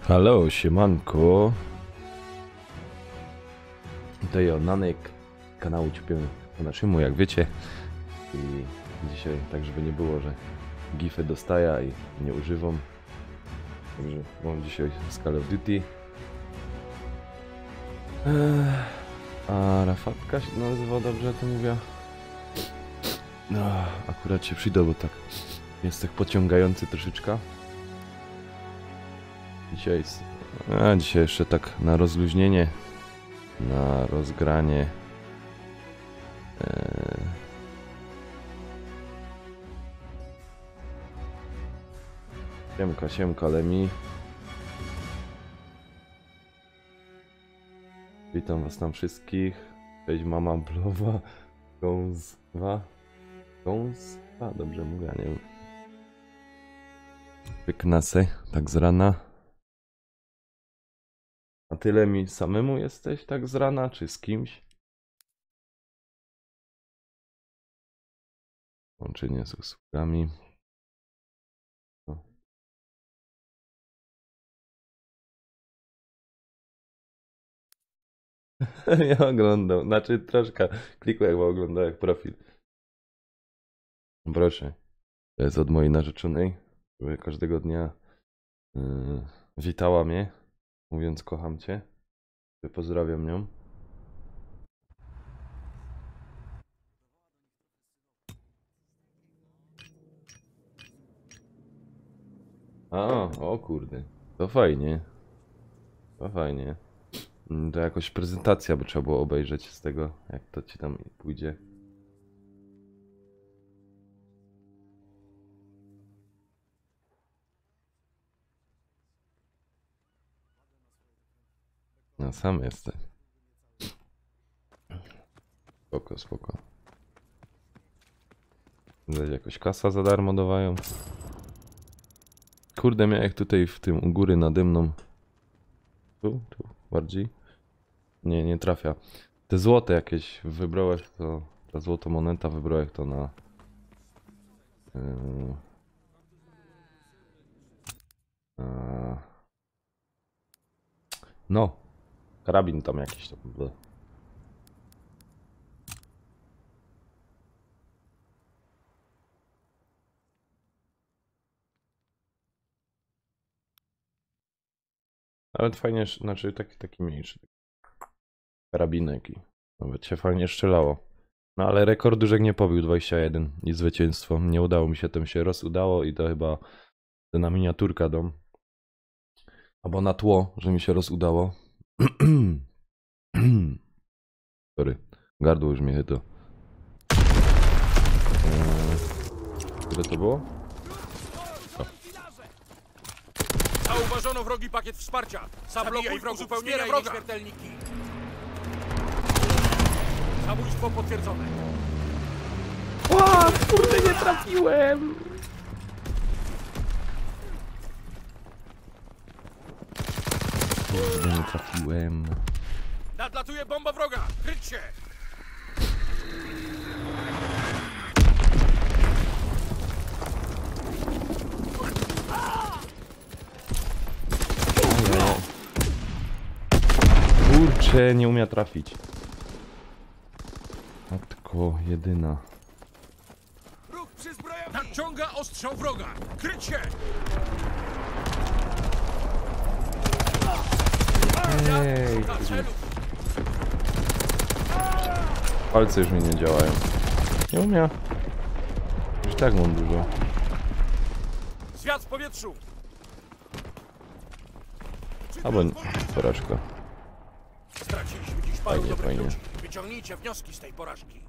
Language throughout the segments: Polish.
Halo, siemanko. Tutaj Nanek, kanału Ciupiemy po naszemu, jak wiecie. I dzisiaj, tak żeby nie było, że gify dostaję i nie używam. Także mam dzisiaj z Call of Duty. A Rafatka się nazywa, dobrze to mówię? No, akurat się przyda, bo tak jest tak pociągający troszeczkę. Dzisiaj jeszcze tak na rozluźnienie, na rozgranie. Siemka Lemi. Witam was tam wszystkich. Cześć mama Blowa. Gąswa? Dobrze mówię, nie wiem. Pyknasy, tak z rana. A tyle mi samemu jesteś tak z rana, czy z kimś? Łączenie z usługami. No. Ja oglądam, znaczy troszkę klikłem, jak oglądał jak profil. Proszę. To jest od mojej narzeczonej, która każdego dnia witała mnie, mówiąc kocham cię. Pozdrawiam nią. O kurde. To fajnie. To fajnie. To jakoś prezentacja by trzeba było obejrzeć z tego, jak to ci tam pójdzie. No sam jesteś. Spoko. Widać, jakoś kasa za darmo dawają. Kurde, jak tutaj w tym u góry nade mną. Tu bardziej. Nie trafia. Te złote jakieś wybrałeś to. Ta złota moneta wybrałeś to na. No. Karabin tam jakiś tam. Nawet fajnie, znaczy taki mniejszy. Karabinek i nawet się fajnie strzelało. No ale rekord dużek nie pobił, 21 i zwycięstwo. Nie udało mi się, tym się udało i to chyba na miniaturka dom. Albo na tło, że mi się udało. Sorry, gardło już mnie chyba. Ile to było? Zauważono wrogi pakiet wsparcia. Zabijaj wrogu, uzupełnienia wroga. Śmiertelniki. Zabójstwo potwierdzone. O, kurde, nie trafiłem! Kurde, nie trafiłem. Nadlatuje bomba wroga. Kryć się. Kurczę, nie umie trafić. Matko jedyna. Ruch przyzbrojony. Nadciąga ostrzał wroga. Kryć się. Ej, palce już mi nie działają. Nie umie. Już tak mam dużo. Zwiat w powietrzu. Albo porażka. Straciliśmy dziś paru dobrych Fajnie. ludzi. Wyciągnijcie wnioski z tej porażki.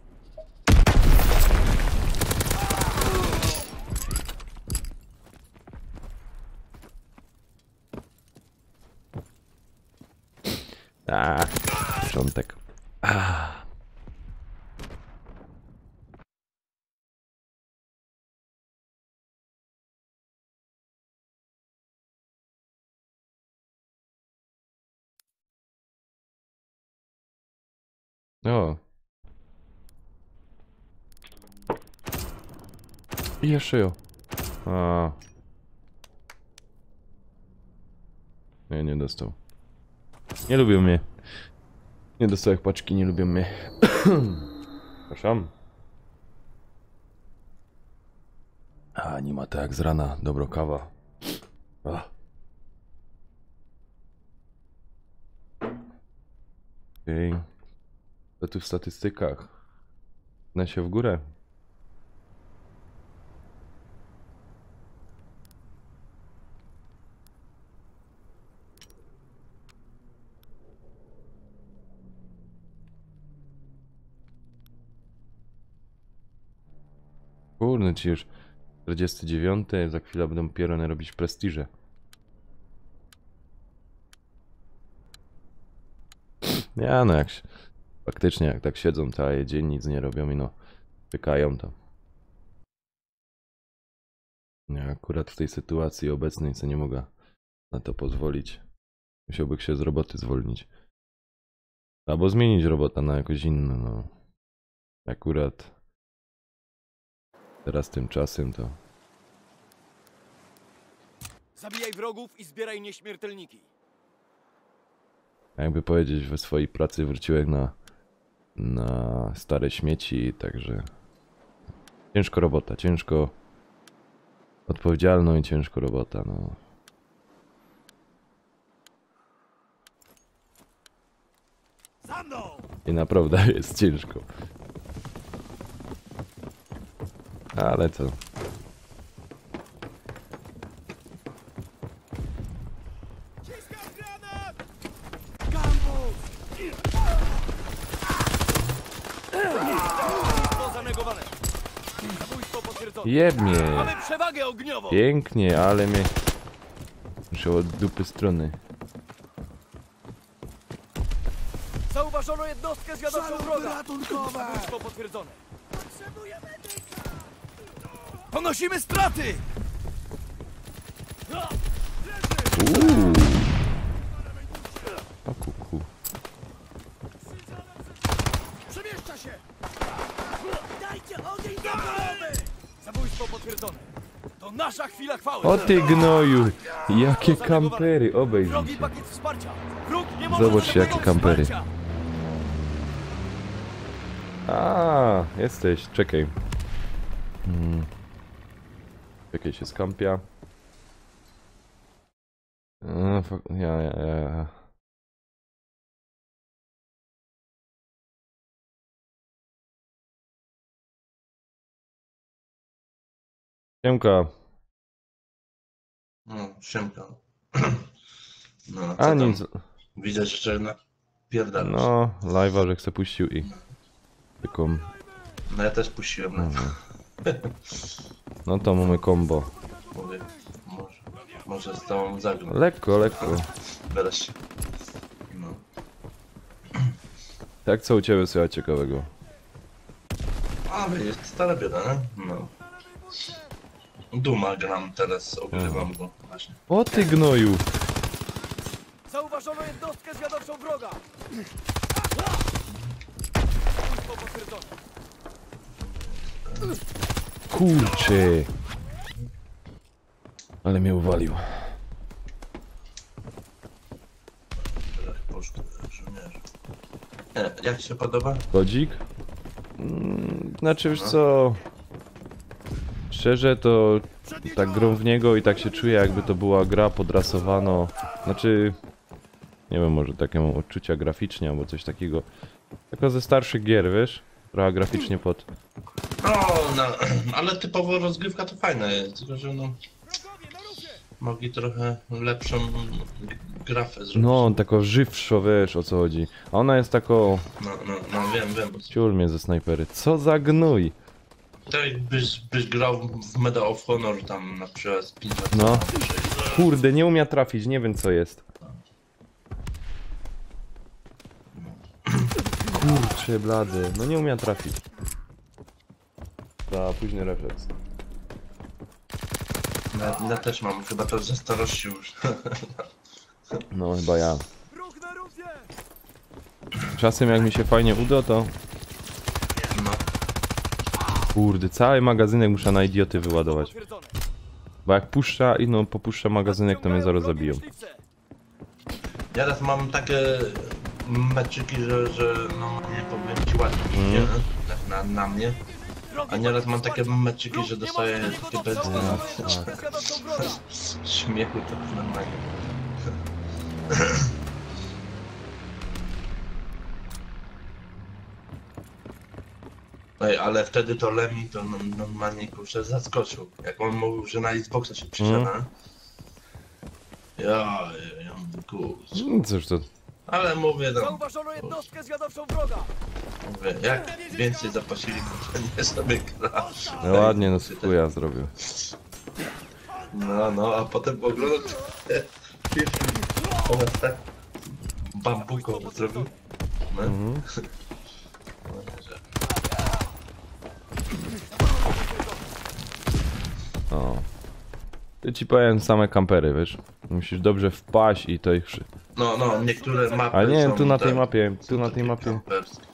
Początek. O. I jeszcze ją. Nie, nie dostał. Nie lubią mnie. Nie dostał jak paczki, nie lubią mnie. Przepraszam. A, nie ma to jak z rana. Dobro kawa. Ach. Okej. Co tu w statystykach? Na się w górę. Kurde, ci już 49, za chwilę będą dopiero robić prestiże. Ja no jak się, faktycznie jak tak siedzą cały dzień, nic nie robią i no pykają to. Ja akurat w tej sytuacji obecnej co nie mogę na to pozwolić. Musiałbym się z roboty zwolnić. Albo zmienić robota na jakoś inną, no. Akurat teraz tymczasem to... Zabijaj wrogów i zbieraj nieśmiertelniki. Jakby powiedzieć, we swojej pracy wróciłem na stare śmieci, także... Ciężko robota, ciężko... Odpowiedzialną i ciężko robota, no. Za mną! I naprawdę jest ciężko. Ale to... Ciskam granat! Gambus! To zanegowane. Zabójstwo potwierdzone. Jebnie! Mamy przewagę ogniową! Pięknie, ale mnie... Muszę od dupy strony. Zauważono jednostkę zwiadowczą wroga! Zabójstwo potwierdzone. Potrzebujemy medyka! Ponosimy straty! Uuu. O kuku. Przemieszcza się! Dajcie ogień zapalony! Zabójstwo potwierdzone. To nasza chwila chwały! O ty gnoju! Jakie kampery, obejrzyj Wrogi się. pakiet wsparcia! Wróg nie może Zobacz, jakie zaatakować kampery. wsparcia! A, jesteś, czekaj. Czekaj, się skampia. Ja. Siemka. No, siemka. No, co A tam? nic. Widzę, że napierdalasz. No, live'a, że chce puścił i... Taką... No ja też puściłem. No. No to mamy combo. Mówię, może z tobą zagram. Lekko, lekko. Biorę się. No. Tak, co u ciebie słychać ciekawego? Ale jest stara bieda, nie? No. Duma gram teraz, ogrywam go właśnie. O ty gnoju! Zauważono jednostkę zwiadowczą wroga! Zabójstwo potwierdzone. Kurczę! Ale mnie uwalił. Tak, poszło, żołnierze. Jak ci się podoba? Kodzik? Znaczy wiesz co... Szczerze to tak grą w niego i tak się czuję, jakby to była gra podrasowano. Znaczy... Nie wiem, może takie mam odczucia graficznie albo coś takiego. Tylko ze starszych gier, wiesz? Trochę graficznie pod... No, ale typowo rozgrywka to fajna jest, tylko że no... Mogli trochę lepszą grafę zrobić. No, tako żywszo, wiesz o co chodzi. A ona jest tako... No, wiem. Ciul mnie ze snajpery. Co za gnój! To jakbyś grał w Medal of Honor tam na przykład z 5 lat. No. Kurde, nie umia trafić, nie wiem co jest. Kurczę blady, no nie umia trafić. Za późny refleks. Ja też mam, chyba to ze starości już. No chyba ja. Wróg na rufie! Czasem jak mi się fajnie uda to... No. Kurde, cały magazynek muszę na idioty wyładować. Potwierdzone. Bo jak puszcza i no popuszcza magazynek to mnie zaraz zabiją. Nieraz mam takie meczyki, że no nie powiem ci ładnie, nie? Tak na mnie. A nieraz mam takie meczyki, że dostaję takie bez śmiechu, to normalnie. Ej, ale wtedy to Lemmy to normalnie kurczę zaskoczył. Jak on mówił, że na Xboxa się przysiada. Ja mówię, kurczę. No cóż to... Ale mówię, no, Zauważono jednostkę zwiadowczą wroga! mówię, jak więcej zapłacili, to nie sobie gra. No ładnie, no skuja zrobił. No, a potem oglądam on tak bambuką zrobił. No. O. Ty ci powiem same kampery, wiesz? Musisz dobrze wpaść i to ich No, niektóre mapy Ale nie, są tu na tej tak- mapie, są tu na tej takie mapie. kamperskie.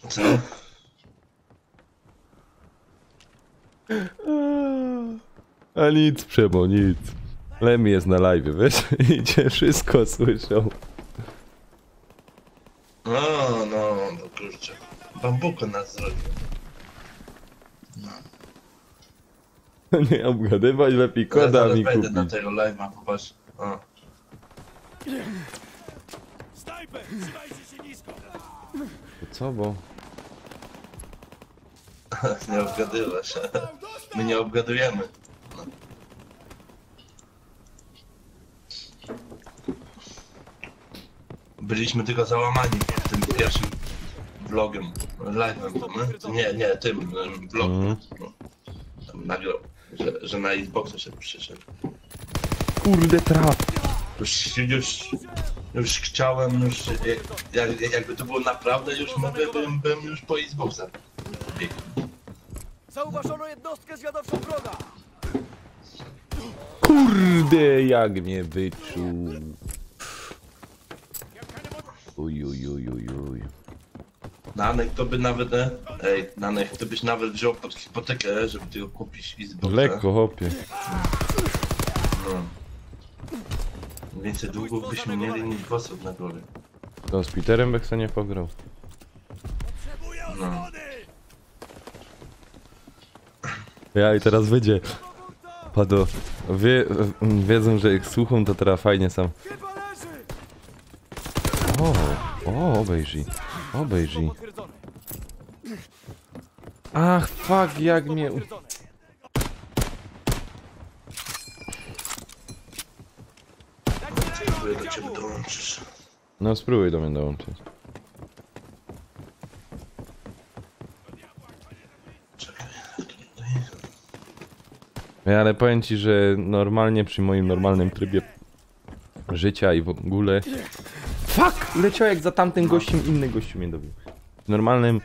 Co? A nic, Przemo, nic. Lemmy jest na live, wiesz? I cię wszystko słyszą. No, kurczę. Bambuko nas zrobił. Nie obgadywać, lepiej koda Zaraz mi wejdę na kupić. tego live'a, popatrz. O. Snajper, trzymajcie się nisko! To co, bo... Nie obgadywasz. My nie obgadujemy. Byliśmy tylko załamani tym pierwszym vlogiem, live'em, nie, tym vlogiem. No. Tam nagrał, że na Xboxa się przyszedł. Kurde traf! Już chciałem, jakby to było naprawdę, już bym już po Xboxa biegł. Zauważono jednostkę zwiadowczą wroga! Kurde, jak mnie wyczuł. Uj. Nanek to by nawet, Nanek to byś nawet wziął pod hipotekę, żeby tylko kupić Xboxa. Lekko, hopie. No. Więcej długów byśmy mieli niż włosów na głowie. To z Peterem by chce nie pograł. No. Ja i teraz wyjdzie. Pado. Wiedzą, że ich słuchą, to teraz fajnie sam. Chyba leży! Obejrzyj. Ach, fuck, jak mnie... Spróbuję do ciebie dołączyć. No spróbuj do mnie dołączyć. Czekaj. Ja, ale powiem ci, że normalnie przy moim normalnym trybie życia i w ogóle... Fuck! Leciał jak za tamtym gościem, inny gościu mnie dobił. W normalnym,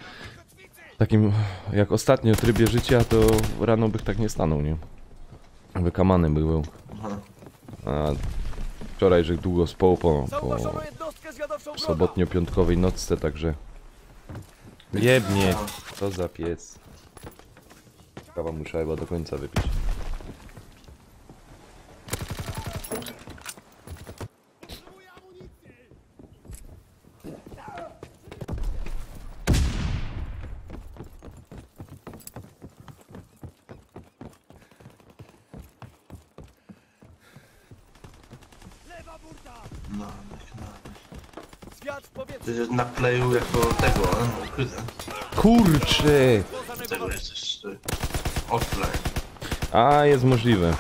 takim jak ostatnio trybie życia, to rano bych tak nie stanął, nie? Wykamany był. A wczoraj, że długo spał po Zauważono jednostkę zwiadowczą wroga! sobotnio-piątkowej nocce, także... Jebnie! Co za pies. Kawa muszę chyba do końca wypić. No. Zwiat w powietrzu! Ty na playu jako tego, Kurczę! tego jesteś offline. A, jest możliwe.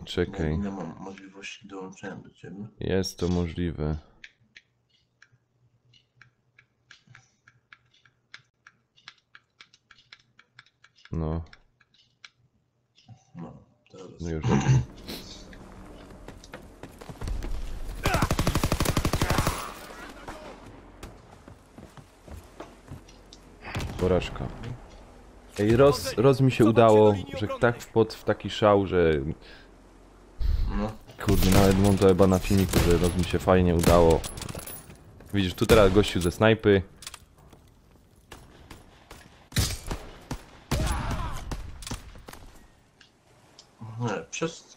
Czekaj. Nie mam możliwości dołączenia do ciebie. Jest to możliwe. No, No, teraz. no już. Porażka. Ej, roz mi się udało, że tak wpadł w taki szał, że... No. Kurde, nawet mam to chyba na filmiku, że roz mi się fajnie udało. Widzisz, tu teraz gościu ze snajpy.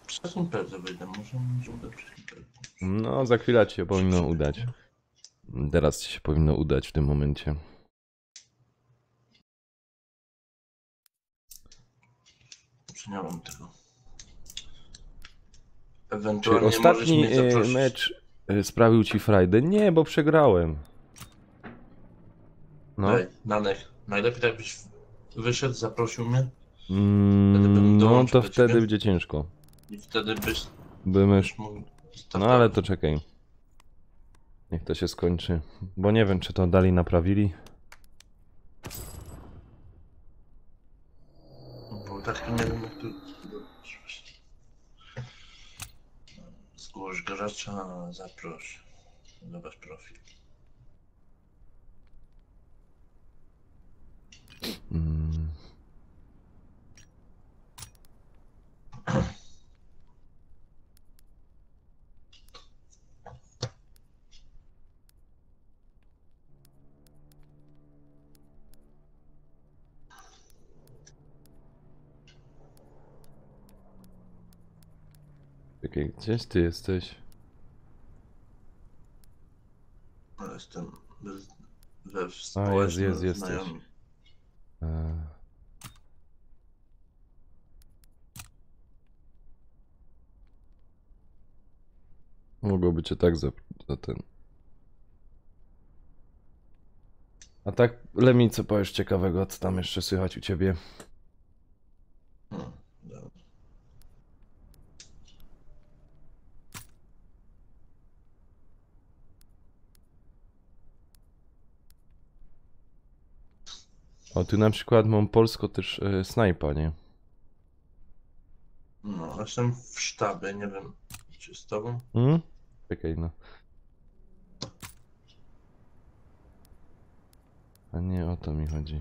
przez imprezę wyjdę, może uda przez imprezę. No, za chwilę ci się powinno udać. Teraz ci się powinno udać w tym momencie. Czy nie mam tego. Czy Ewentualnie możesz ostatni mnie zaprosić. mecz sprawił ci frajdę? Nie, bo przegrałem. No. Ej, Nanek, najlepiej tak byś wyszedł, zaprosił mnie bym No dołączył to do wtedy ciebie. będzie ciężko. i wtedy Bymy... byś mógł No startować. ale to czekaj. Niech to się skończy. Bo nie wiem, czy to dalej naprawili. Bo tak nie wiem, jak tu... Zgłoś gracza, zaproś. Zobacz profil. Mm. Czekaj, gdzieś ty jesteś? No, jestem we Jest, społecznym jesteś. znajomym. Mogłoby cię tak za ten. A tak, Lemi, co powiesz ciekawego, co tam jeszcze słychać u ciebie? Dobra. O, tu na przykład mam polsko też snajpa, nie? No, jestem w sztabie, nie wiem, czy z tobą? Czekaj, no. A nie o to mi chodzi.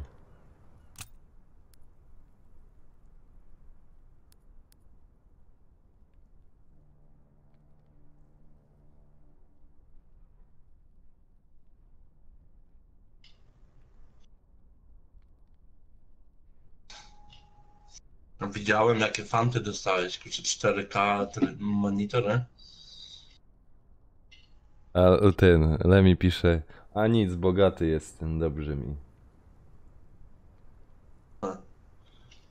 No, widziałem, jakie fanty dostałeś, kurczę, 4K monitor, nie? A ten, Lemi pisze, a nic, bogaty jestem, dobrze mi.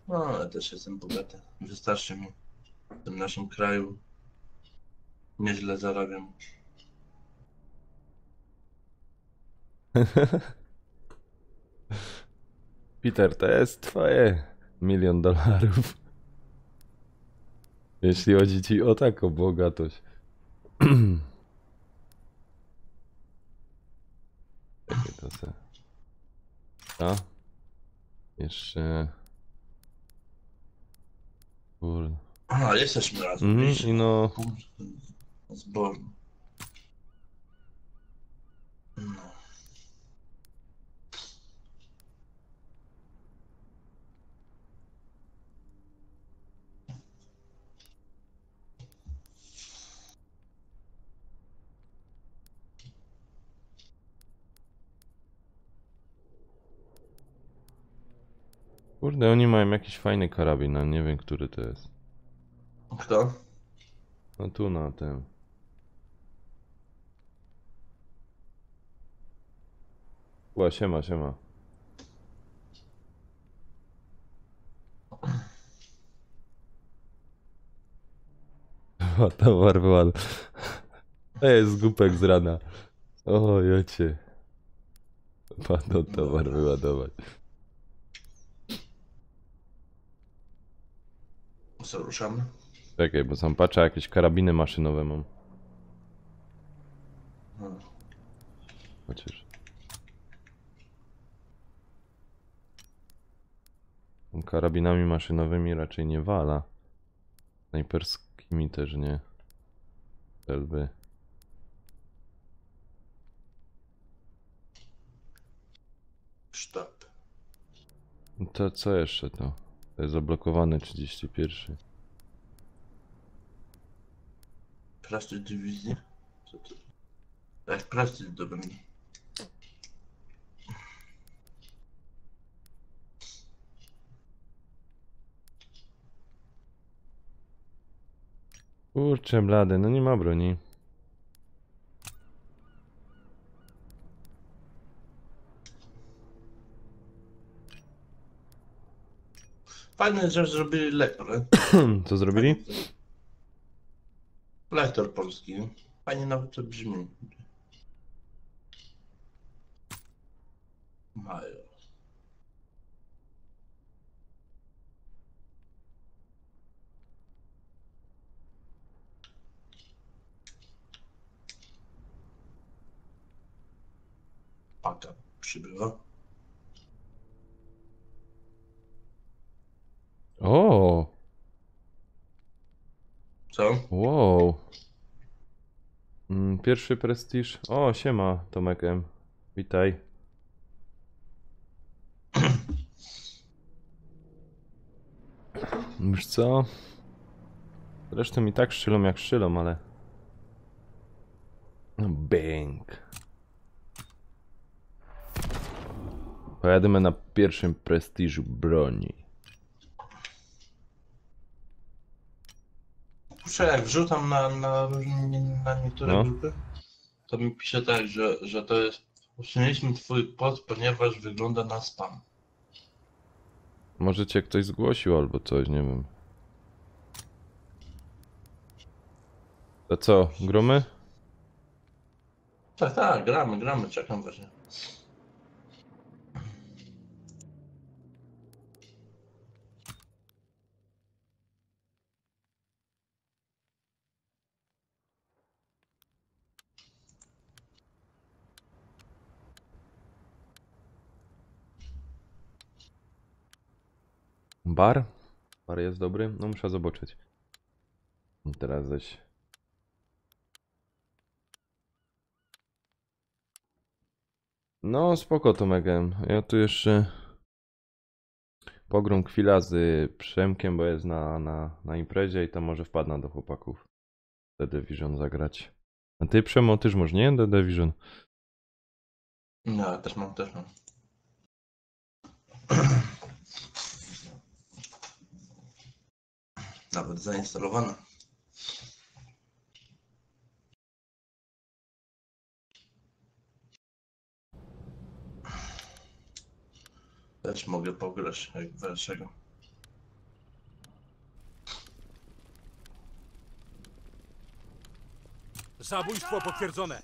No, ja też jestem bogaty. Wystarczy mi. W tym naszym kraju nieźle zarabiam. Peter, to jest twoje $1 000 000. Jeśli chodzi ci o taką bogatość. Czekaj, to se. Co? Jeszcze... Kurde. A, jesteśmy razem, widzisz? I no... Zborny. No. Kurde, oni mają jakiś fajny karabin, ale nie wiem, który to jest. Kto? No tu na tym. Ła, siema, siema. Towar wyładowany. To jest głupek z rana. O, jocie. Padł towar wyładować. Co, ruszamy? Czekaj, bo sam patrzę, jakieś karabiny maszynowe mam. No. Chociaż. Karabinami maszynowymi raczej nie wala. Snajperskimi też nie. Strzelby. Sztab. To co jeszcze to? To jest zablokowane 31. Prasy dywizji? Co to? Jak prasy zdobędę. Kurczę blady, no nie ma broni. Fajne, że zrobili lektor, nie? Co zrobili? Lektor polski, nie? Fajnie nawet to brzmi. Mają. Paka przybywa. O, Co? wow. Pierwszy prestiż. O, siema, Tomek M. Witaj. Wiesz co? Zresztą i tak szczylą jak szczylą, ale... No, bang. Pojadymy na pierwszym prestiżu broni. Kurczę, jak wrzucam na niektóre No. grupy, to mi pisze tak, że to jest... Usunęliśmy twój post, ponieważ wygląda na spam. Może cię ktoś zgłosił albo coś, nie wiem. To co, gromy? Tak, tak, gramy, czekam właśnie. Bar? Bar jest dobry? No muszę zobaczyć. Teraz zaś... No spoko Tomegem. Ja tu jeszcze... Pogrom chwila z Przemkiem, bo jest na imprezie i tam może wpadnę do chłopaków. The Division zagrać. A ty Przemo, tyż może nie? The Division. No, też mam. Nawet zainstalowane. Też mogę pograć jak dalszego. Zabójstwo potwierdzone.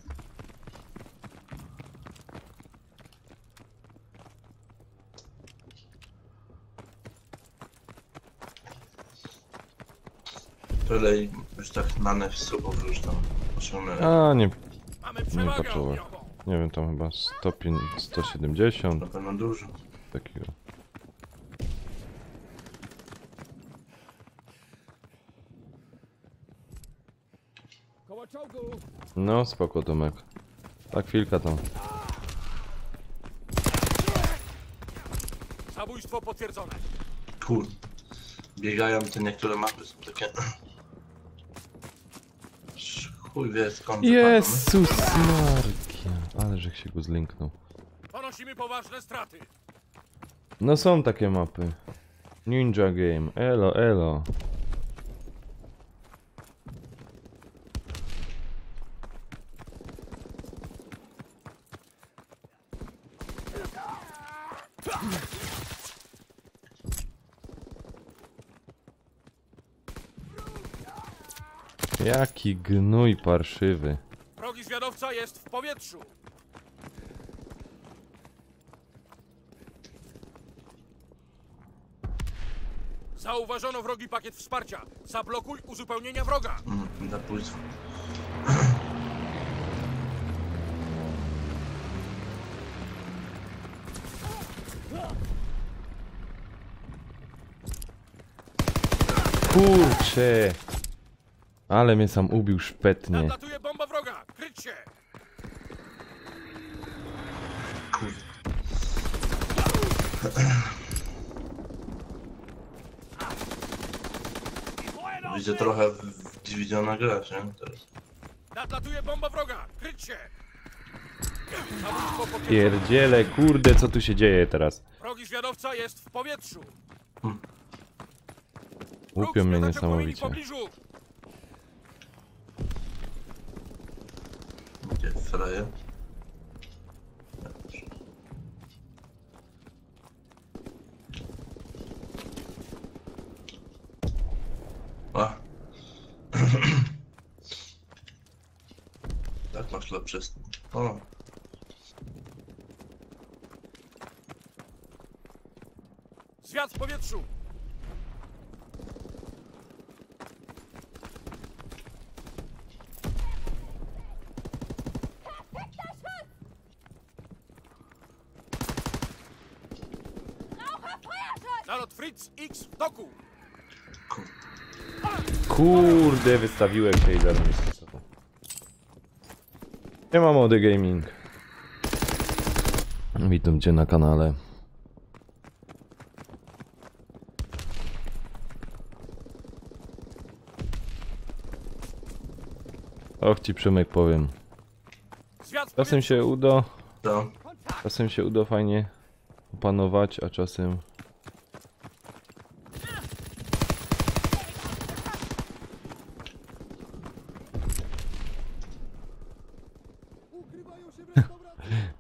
Tyle już tak na subów już tam osiągnąłem. A nie, Mamy nie przewagę patrzyłem. ogniową. Nie wiem, tam chyba 170. Na pewno dużo. Takiego. Koło czołgu. No spoko Tomek. Tak chwilka tam. Zabójstwo potwierdzone. Kur. Biegają te niektóre mapy, są takie... Chuj wie skąd wypadną, Jezus Markia. Ale żech się go zlinknął. Ponosimy poważne straty. No są takie mapy. Ninja Game. Elo, elo. Jaki gnój parszywy. Wrogi zwiadowca jest w powietrzu. Zauważono wrogi pakiet wsparcia. Zablokuj uzupełnienia wroga. Zabójstwo. Kurcze. Ale mnie sam ubił szpetnie. Nadlatuje bomba wroga. Kryć się. Kur... Widzę trochę w Divisiona grać, nie? Teraz. Nadlatuje bomba wroga. Kryć się. Zabójstwo potwierdzone. Pierdziele, kurde, co tu się dzieje teraz? Wrogi zwiadowca jest w powietrzu. Łupią mnie Wróg niesamowicie. w pobliżu. Gdzie frajer? A. Tak masz lepsze. O. Zwiat w powietrzu! Nalot Fritz X w toku! Kurde, wystawiłem taser. Siema Mody Gaming. Witam cię na kanale. Och ci Przemek powiem. Zwiat w Czasem powietrzu! się uda, To. czasem się uda fajnie opanować, a czasem...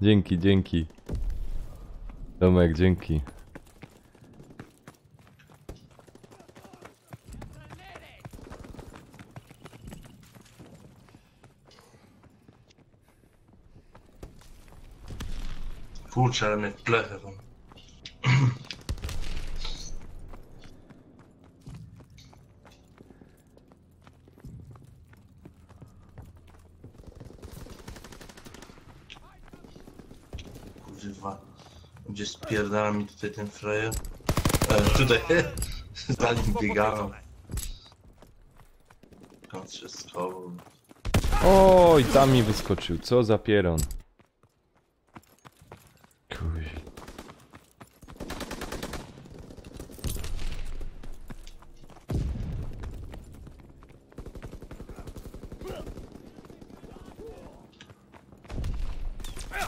Dzięki, dzięki. Tomek, dzięki. Kurczę, ale mnie plechę tam. Kurwa. Gdzie spierdala mi tutaj ten frajer? Tutaj. Za nim biegałem. On się schował. Oj, tam mi wyskoczył. Co za pieron. Kuź.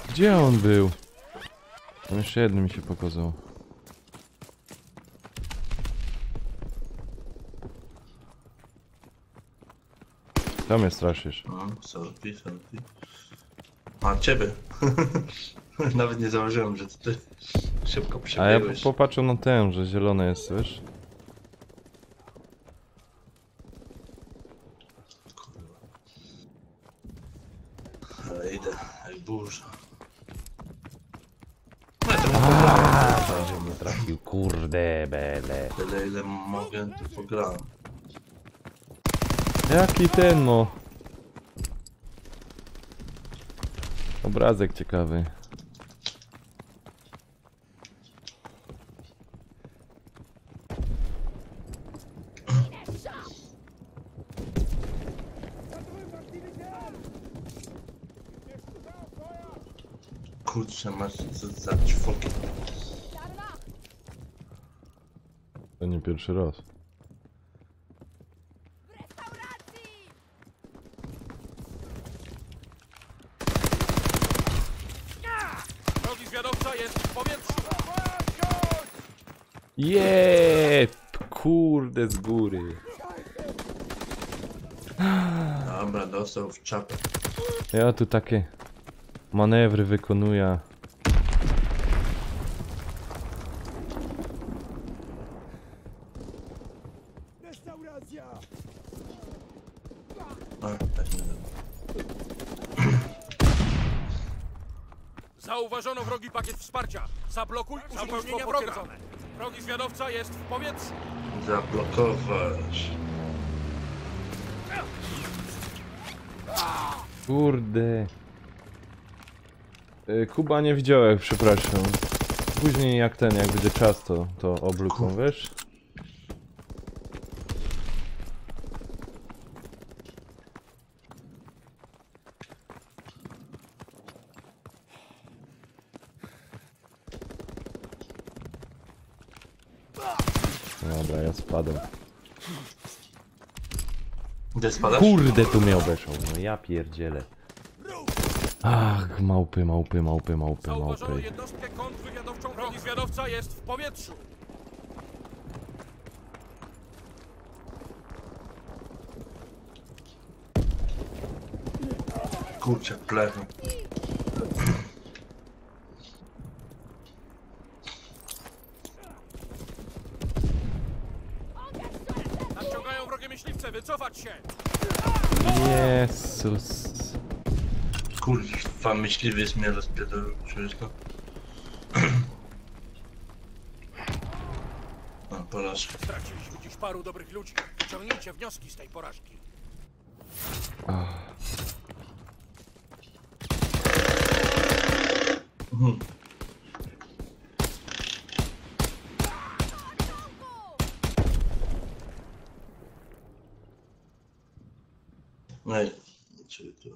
Gdzie on był? Tam jeszcze jeden mi się pokazał. Tam mnie straszysz. No, selfie. A, ciebie. Nawet nie zauważyłem, że ty szybko A ja przebiegłeś. popatrzę na tę, że zielone jest, wiesz? Kurwa. Ale idę, jak burza. Że mnie trafił, kurde, bele. Tyle ile mogę, to pograłem. Jaki ten, no? Obrazek ciekawy. Kurczę, masz co za ćwoki. To nie pierwszy raz. Drogi zwiadowca jest w powietrzu! Jep! Kurde, z góry. Dobra, dostał w czapę. Ja tu takie manewry wykonuję. A, tak nie wiem. Zauważono wrogi pakiet wsparcia. Zablokuj uzupełnienia wroga. Drogi zwiadowca jest w powietrzu! Zablokować. Kurde. Kuba nie widziałem, przepraszam. Później jak będzie czas, to oblukam, wiesz? Dobra, ja spadam. Gdzie spadasz? Kurde, tu mnie obeszło, no ja pierdzielę. Ach, małpy. Zauważono jednostkę kontrwywiadowczą. Drogi zwiadowca jest w powietrzu! Kurczę, plewu. Nadciągają wrogie myśliwce, wycofać się! Jezus. Kurwa, myśliwiec mnie rozpierdolił, czujesz to? A, porażka. Straciliśmy dziś paru dobrych ludzi. Wyciągnijcie wnioski z tej porażki. No i... Czyli to...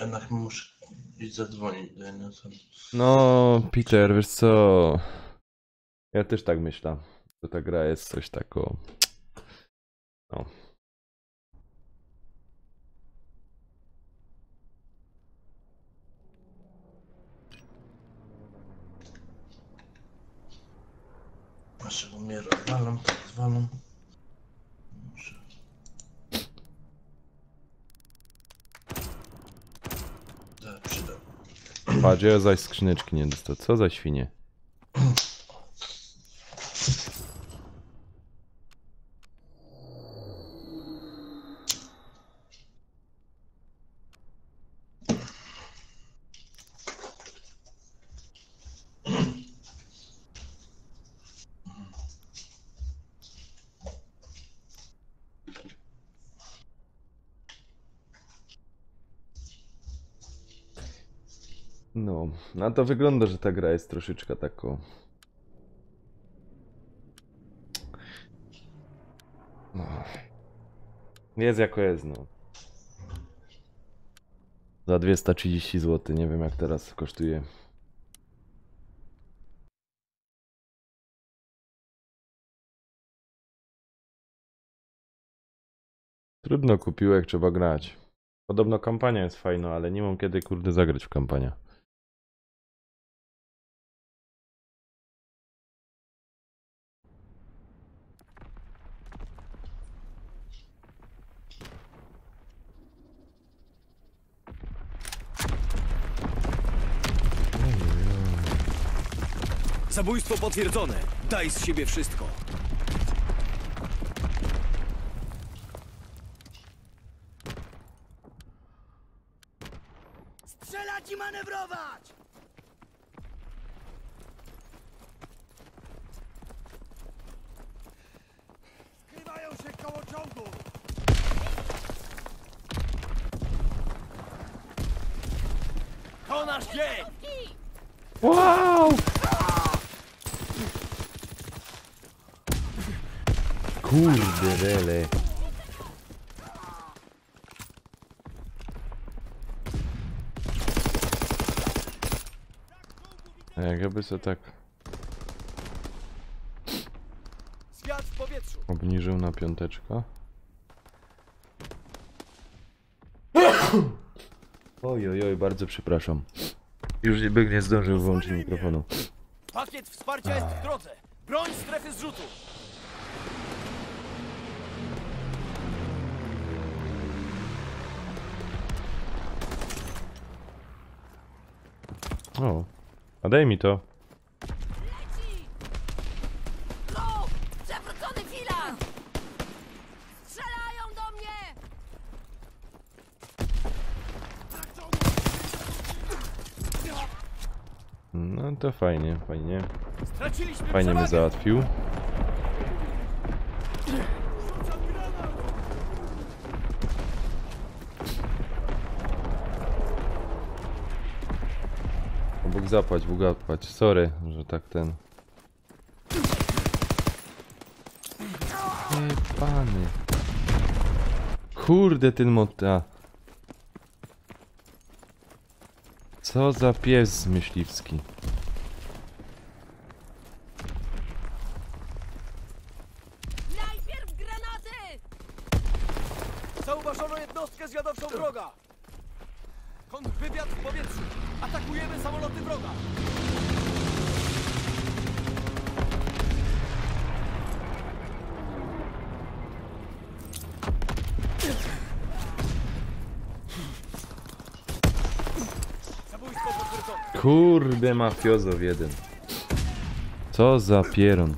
Jednak muszę iść zadzwonić do jednego. No, Peter, wiesz co? Ja też tak myślę, że ta gra jest coś takiego. No. Naszego mnie rozwalam, rozwalam. Muszę... Przyda. Patrz, ja zaś skrzyneczki nie dostał. Co za świnie? No, na to wygląda, że ta gra jest troszeczkę taką. No. Jest jako jest, no. Za 230 zł, nie wiem jak teraz kosztuje. Trudno kupiłek, trzeba grać. Podobno kampania jest fajna, ale nie mam kiedy kurde zagrać w kampanię. Zabójstwo potwierdzone. Daj z siebie wszystko. Strzelać i manewrować! Skrywają się koło czołgu! To nasz dzień! Wow! Kurde rele. Jakby sobie tak Zwiat w powietrzu! obniżył na piąteczkę. Oj, oj, oj, bardzo przepraszam. Już nie zdążył wyłączyć mikrofonu. Pakiet wsparcia jest w drodze! Broń strefy zrzutu! O, a daj mi to. Leci! Go! Przewrócony filar! Strzelają do mnie! No to fajnie, fajnie. Straciliśmy Fajnie mnie przewagę! załatwił. Bóg zapłać, Bóg zapłać. Sorry, że tak ten... Pany. Kurde ten mota. Co za pies myśliwski. Najpierw granaty! Zauważono jednostkę zwiadowczą wroga! Kontrwywiad w powietrzu! Atakujemy samoloty wroga! Kurde, mafiozo jeden. Co za pieron.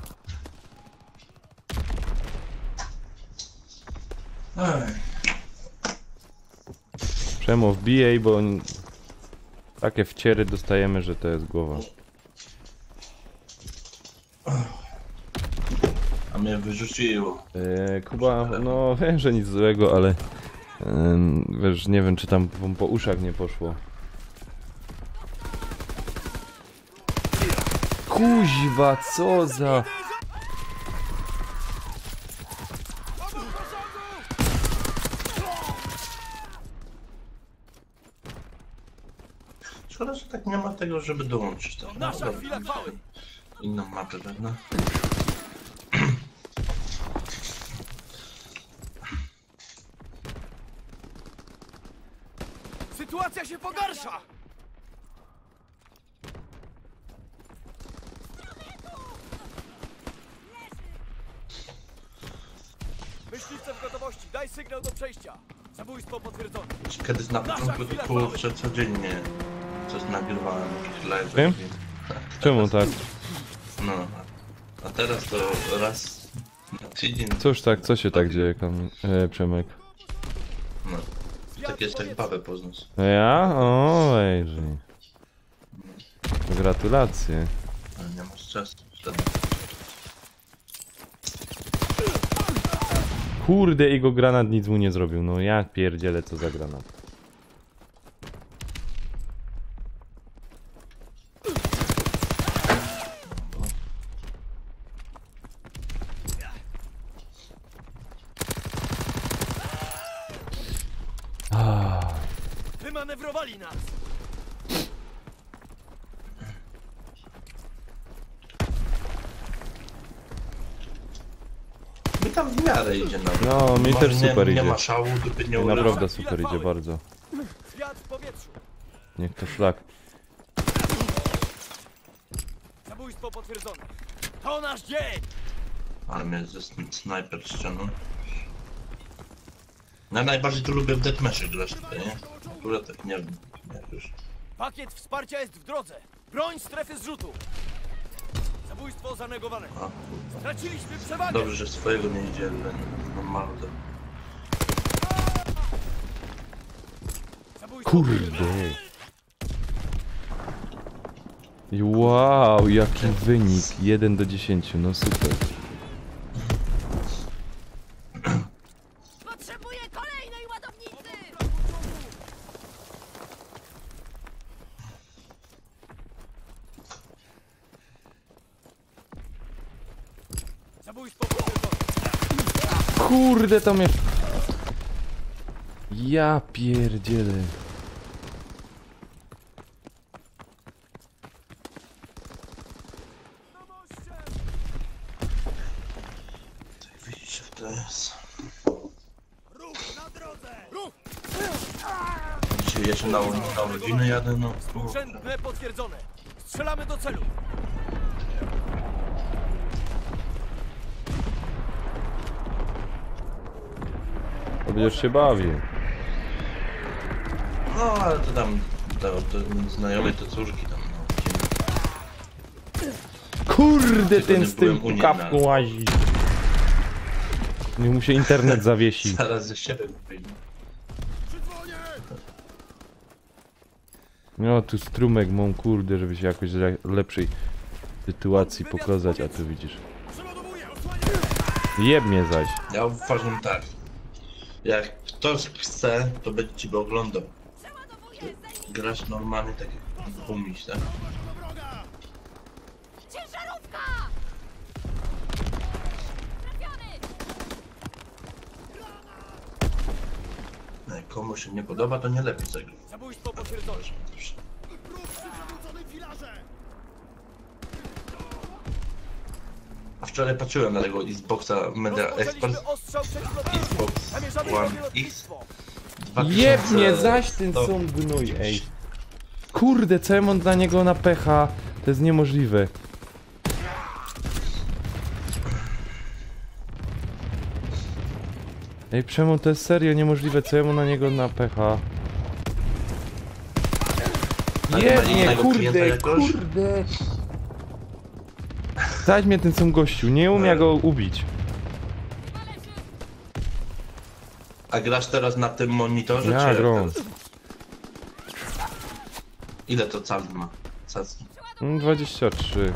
Przemo wbijaj, bo takie wciery dostajemy, że to jest głowa. A mnie wyrzuciło. Kuba, no wiem, że nic złego, ale wiesz, nie wiem, czy tam po uszach nie poszło. Kuźwa, co za... Szkoda, że tak nie ma tego, żeby dołączyć. Tak? No, Nasza chwila chwały. Inną mapę, prawda? Sytuacja się pogarsza! Myśliwce w gotowości, daj sygnał do przejścia. Zabójstwo potwierdzone. Kiedyś na początku to kurczę codziennie coś nagrywałem, jakiś live. Wiem? Czemu tak? No, a teraz to raz na tydzień. Cóż tak, co się tak dzieje, Przemek? No, tak jest jak babę poznasz. Ja? O, wejrzyj. Gratulacje. Ale nie masz czasu. Kurde, jego granat nic mu nie zrobił. No ja pierdzielę, co za granat. Wymanewrowali nas! Mi tam w miarę idzie nawet. No, mi Może też super nie idzie. ma szału, dupy nie Naprawdę ulewa. super idzie, bardzo. Zwiat w powietrzu! Niech to szlak. Zabójstwo potwierdzone. To nasz dzień! Ale mnie ze snajper ściągnął. Ja najbardziej tu lubię w deathmatchy grać tutaj, nie? Akurat tak nie wiem, jak już. Pakiet wsparcia jest w drodze. Broń strefy zrzutu. Zabójstwo zanegowane. A, Straciliśmy przewagę. dobrze, że swojego nie idzie, ale normalnie. Zabójstwo Kurde. I wow, jaki wynik. 1 do 10, no super. Potrzebuję kolejnej ładownicy! Zabójstwo potwierdzone. Kurde, to mnie... Ja pierdzielę. Tak widzicie, w to jest. Ruch na drodze! Dzisiaj jeszcze na urodziny jadę, no. Urzędne potwierdzone. Strzelamy do celu. To będziesz się bawił. No, ale to tam, to znajomej to córki tam, no. Kurde, Tylko ten nie z tym byłem u niej kawką na- łazi. Niech mu się internet zawiesi. Zaraz ze siebie wyjdę. No tu strumyk mam, kurde, żeby się jakoś lepszej sytuacji pokazać, a tu widzisz. Jeb mnie zaś. Ja uważam tak. Jak ktoś chce, to będzie ci go oglądał. Przeładowuję! Zajmij Grasz normalnie tak jak umieć, tak? ciężarówka! Trafiony! Jak komuś się nie podoba, to nie lepiej tego. Zabójstwo potwierdzone. A wczoraj patrzyłem na tego Xboxa Media Expert, Rozpoczęliśmy ostrzał przeciwlotniczy. Xbox Zamierzamy One nowe X lotnictwo. 2000... Jeb mnie zaś ten są gnój, ej. Kurde, co ja mam dla niego na pecha? To jest niemożliwe. Ej, Przemo, to jest serio niemożliwe, co ja mam na niego na pecha? Ale ma Nie, innego klienta kurde, jakoś? kurde. Dać mnie ten sam gościu, nie umie go ubić. A grasz teraz na tym monitorze, Ja czy jak grom. teraz? Ile to cali ma? Cacki. 23.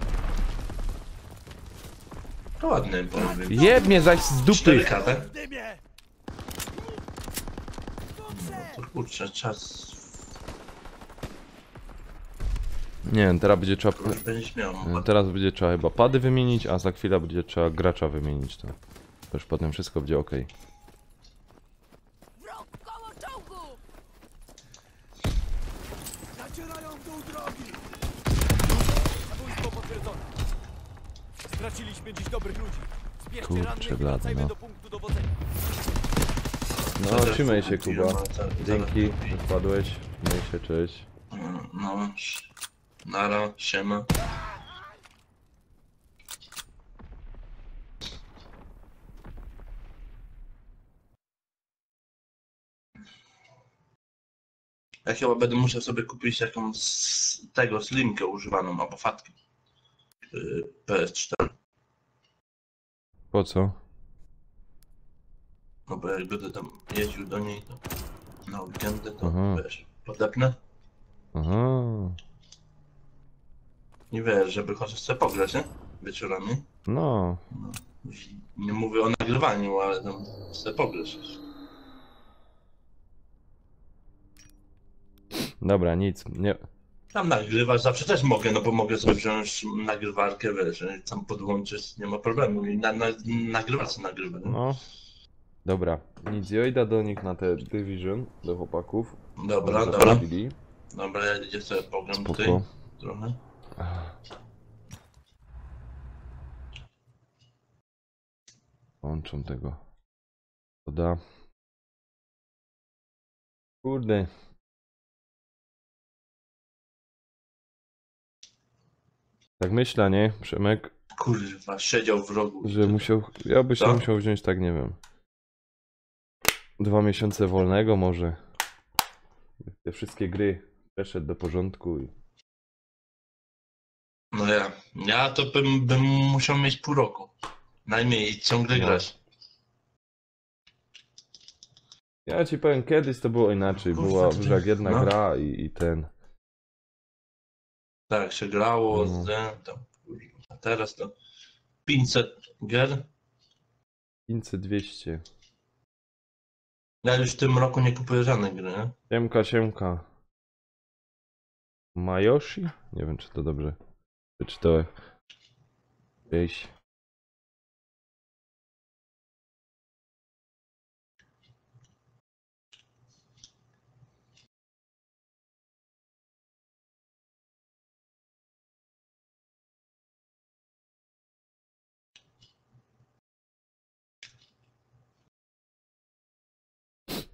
To ładny, powiem. Jeb mnie zaś z dupy. 4K, tak? Dymie! To kurczę, czas... Nie wiem, teraz będzie trzeba... Już będziesz miał. Teraz będzie trzeba chyba pady wymienić, a za chwilę będzie trzeba gracza wymienić. To już potem wszystko będzie ok. Wróg koło czołgu! Zacierają w dół drogi! Zabójstwo potwierdzone. Straciliśmy dziś dobrych ludzi. Zbierzcie Kurczę, rannych i blady, wracajmy no. do punktu dowodzenia. No, trzymaj się, Kuba. Dzięki, że wpadłeś. Trzymaj się, cześć. No, nara, siema. Ja chyba będę musiał sobie kupić jakąś tego slimkę używaną albo fatkę. PS4. Po co? No bo jak będę tam jeździł do niej to na weekendy, to Aha. wiesz, podepnę. Aha. I wiesz, żeby chociaż sobie pograć, nie? Wieczorami. No. Nie mówię o nagrywaniu, ale tam sobie pograć. Dobra, nic. Nie. Tam nagrywać zawsze też mogę, no bo mogę sobie wziąć nagrywarkę, wiesz, tam podłączyć, nie ma problemu. I nagrywać nagrywa, nie? No. Dobra, nic. Ja idę do nich na te Division, do chłopaków. Dobra, Oni dobra. zaprosili. Dobra, ja idę sobie pogram tutaj Spoko. trochę. Łączą tego. Poda. Kurde. Tak myślę, nie? Przemek, Kurwa, siedział w rogu. że musiał... Ja byś Co? musiał wziąć, tak nie wiem. 2 miesiące wolnego może. Te wszystkie gry przeszedł do porządku i... No ja to bym musiał mieć pół roku. Najmniej i ciągle No. grać. Ja ci powiem, kiedyś to było inaczej. Kurwa, Była to już jak jedna no. gra i ten... Tak, się grało, No. tam, kurwa. A teraz to 500 gier. 500-200. Ja już w tym roku nie kupuję żadnej gry, nie? Siemka. Mayoshi? Nie wiem, czy to dobrze przeczytałem. Cześć.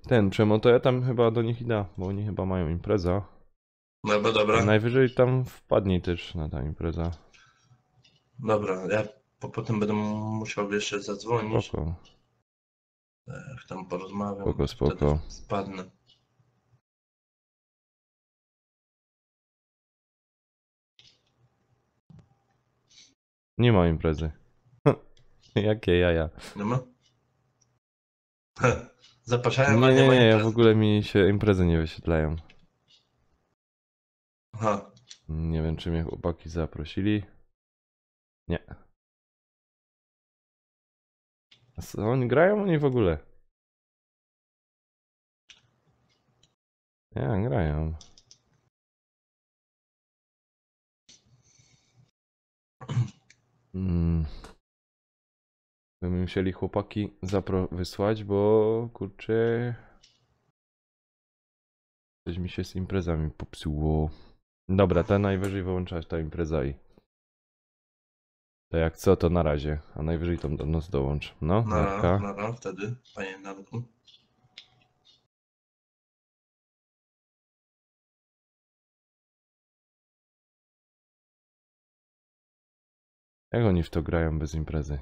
Ten, Przemo, to ja tam chyba do nich idę, bo oni chyba mają impreza. Dobra, dobra. Najwyżej tam wpadnij też na ta impreza. Dobra, ja potem będę musiał jeszcze zadzwonić. Spoko, Jak tam porozmawiam. spoko. Wtedy spadnę. Nie ma imprezy. Jakie jaja. Nie ma? Zapraszałem, a Nie, nie ma ja imprezy. w ogóle mi się imprezy nie wyświetlają. Aha. Nie wiem, czy mnie chłopaki zaprosili. Nie. A co, oni grają? Oni w ogóle? Ja, grają. By mi musieli chłopaki wysłać, bo kurczę... Coś mi się z imprezami popsuło. Dobra, to najwyżej wyłączać ta impreza i... To jak co, to na razie. A najwyżej tą do nas dołącz. No, narka. Nara, wtedy, panie Narku. Jak oni w to grają bez imprezy?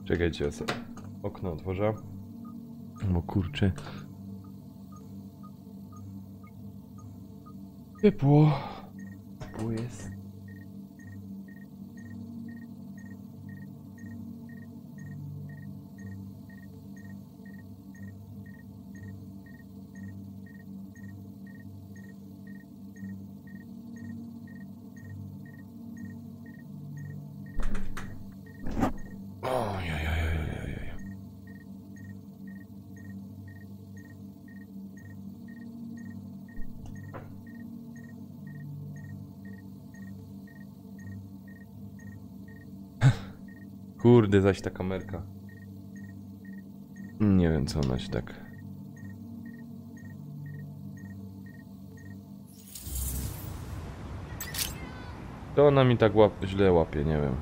Czekajcie, ja sobie okno otworzę. O kurczę. Ciepło. Ciepło jest. Ojej. Kurde, zaś ta kamerka. Nie wiem, co ona się tak... To ona mi tak źle łapie, nie wiem.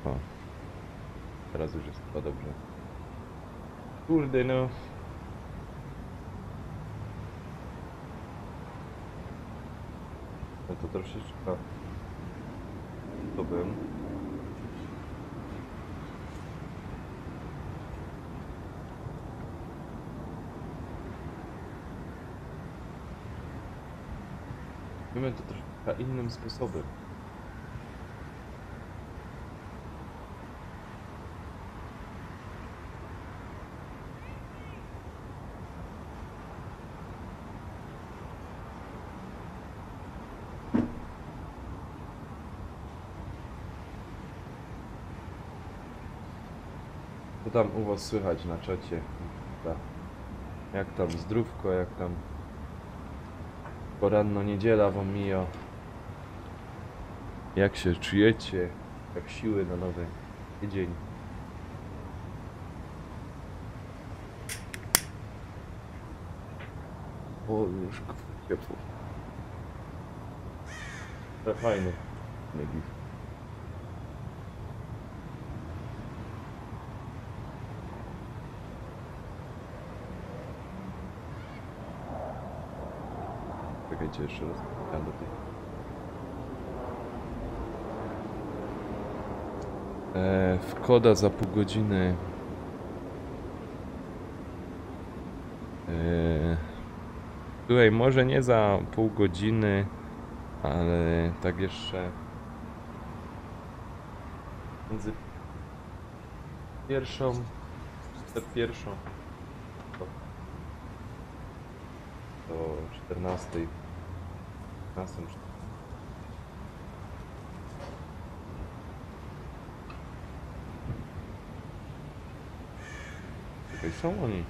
O. Teraz już jest chyba dobrze. Kurde, no. No to troszeczkę... To bym... Robimy to troszkę innym sposobem. Co tam u was słychać na czacie? Jak tam zdrówko, jak tam poranno niedziela wam mija? Jak się czujecie? Jak siły na nowy tydzień? O, już ciepło. To fajny. Nie gif. Czekajcie jeszcze raz. Ja do tej. W koda za pół godziny. Słuchaj, może nie za pół godziny, ale tak jeszcze między pierwszą, przed pierwszą do 14. 15. Czekaj, są oni.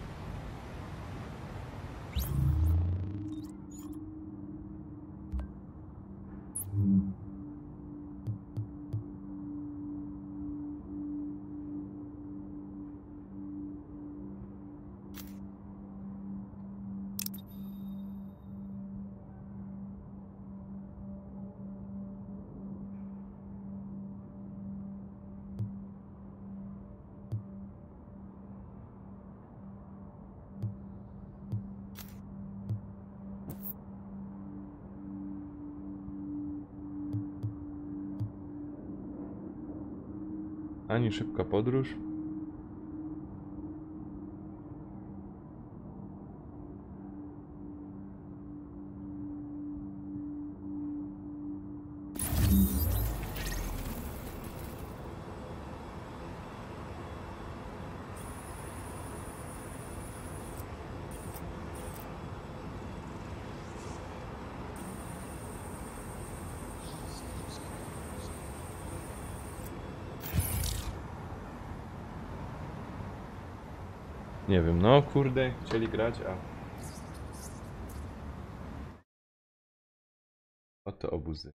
Ani szybka podróż. Nie wiem, no kurde, chcieli grać, a... Oto obuzy.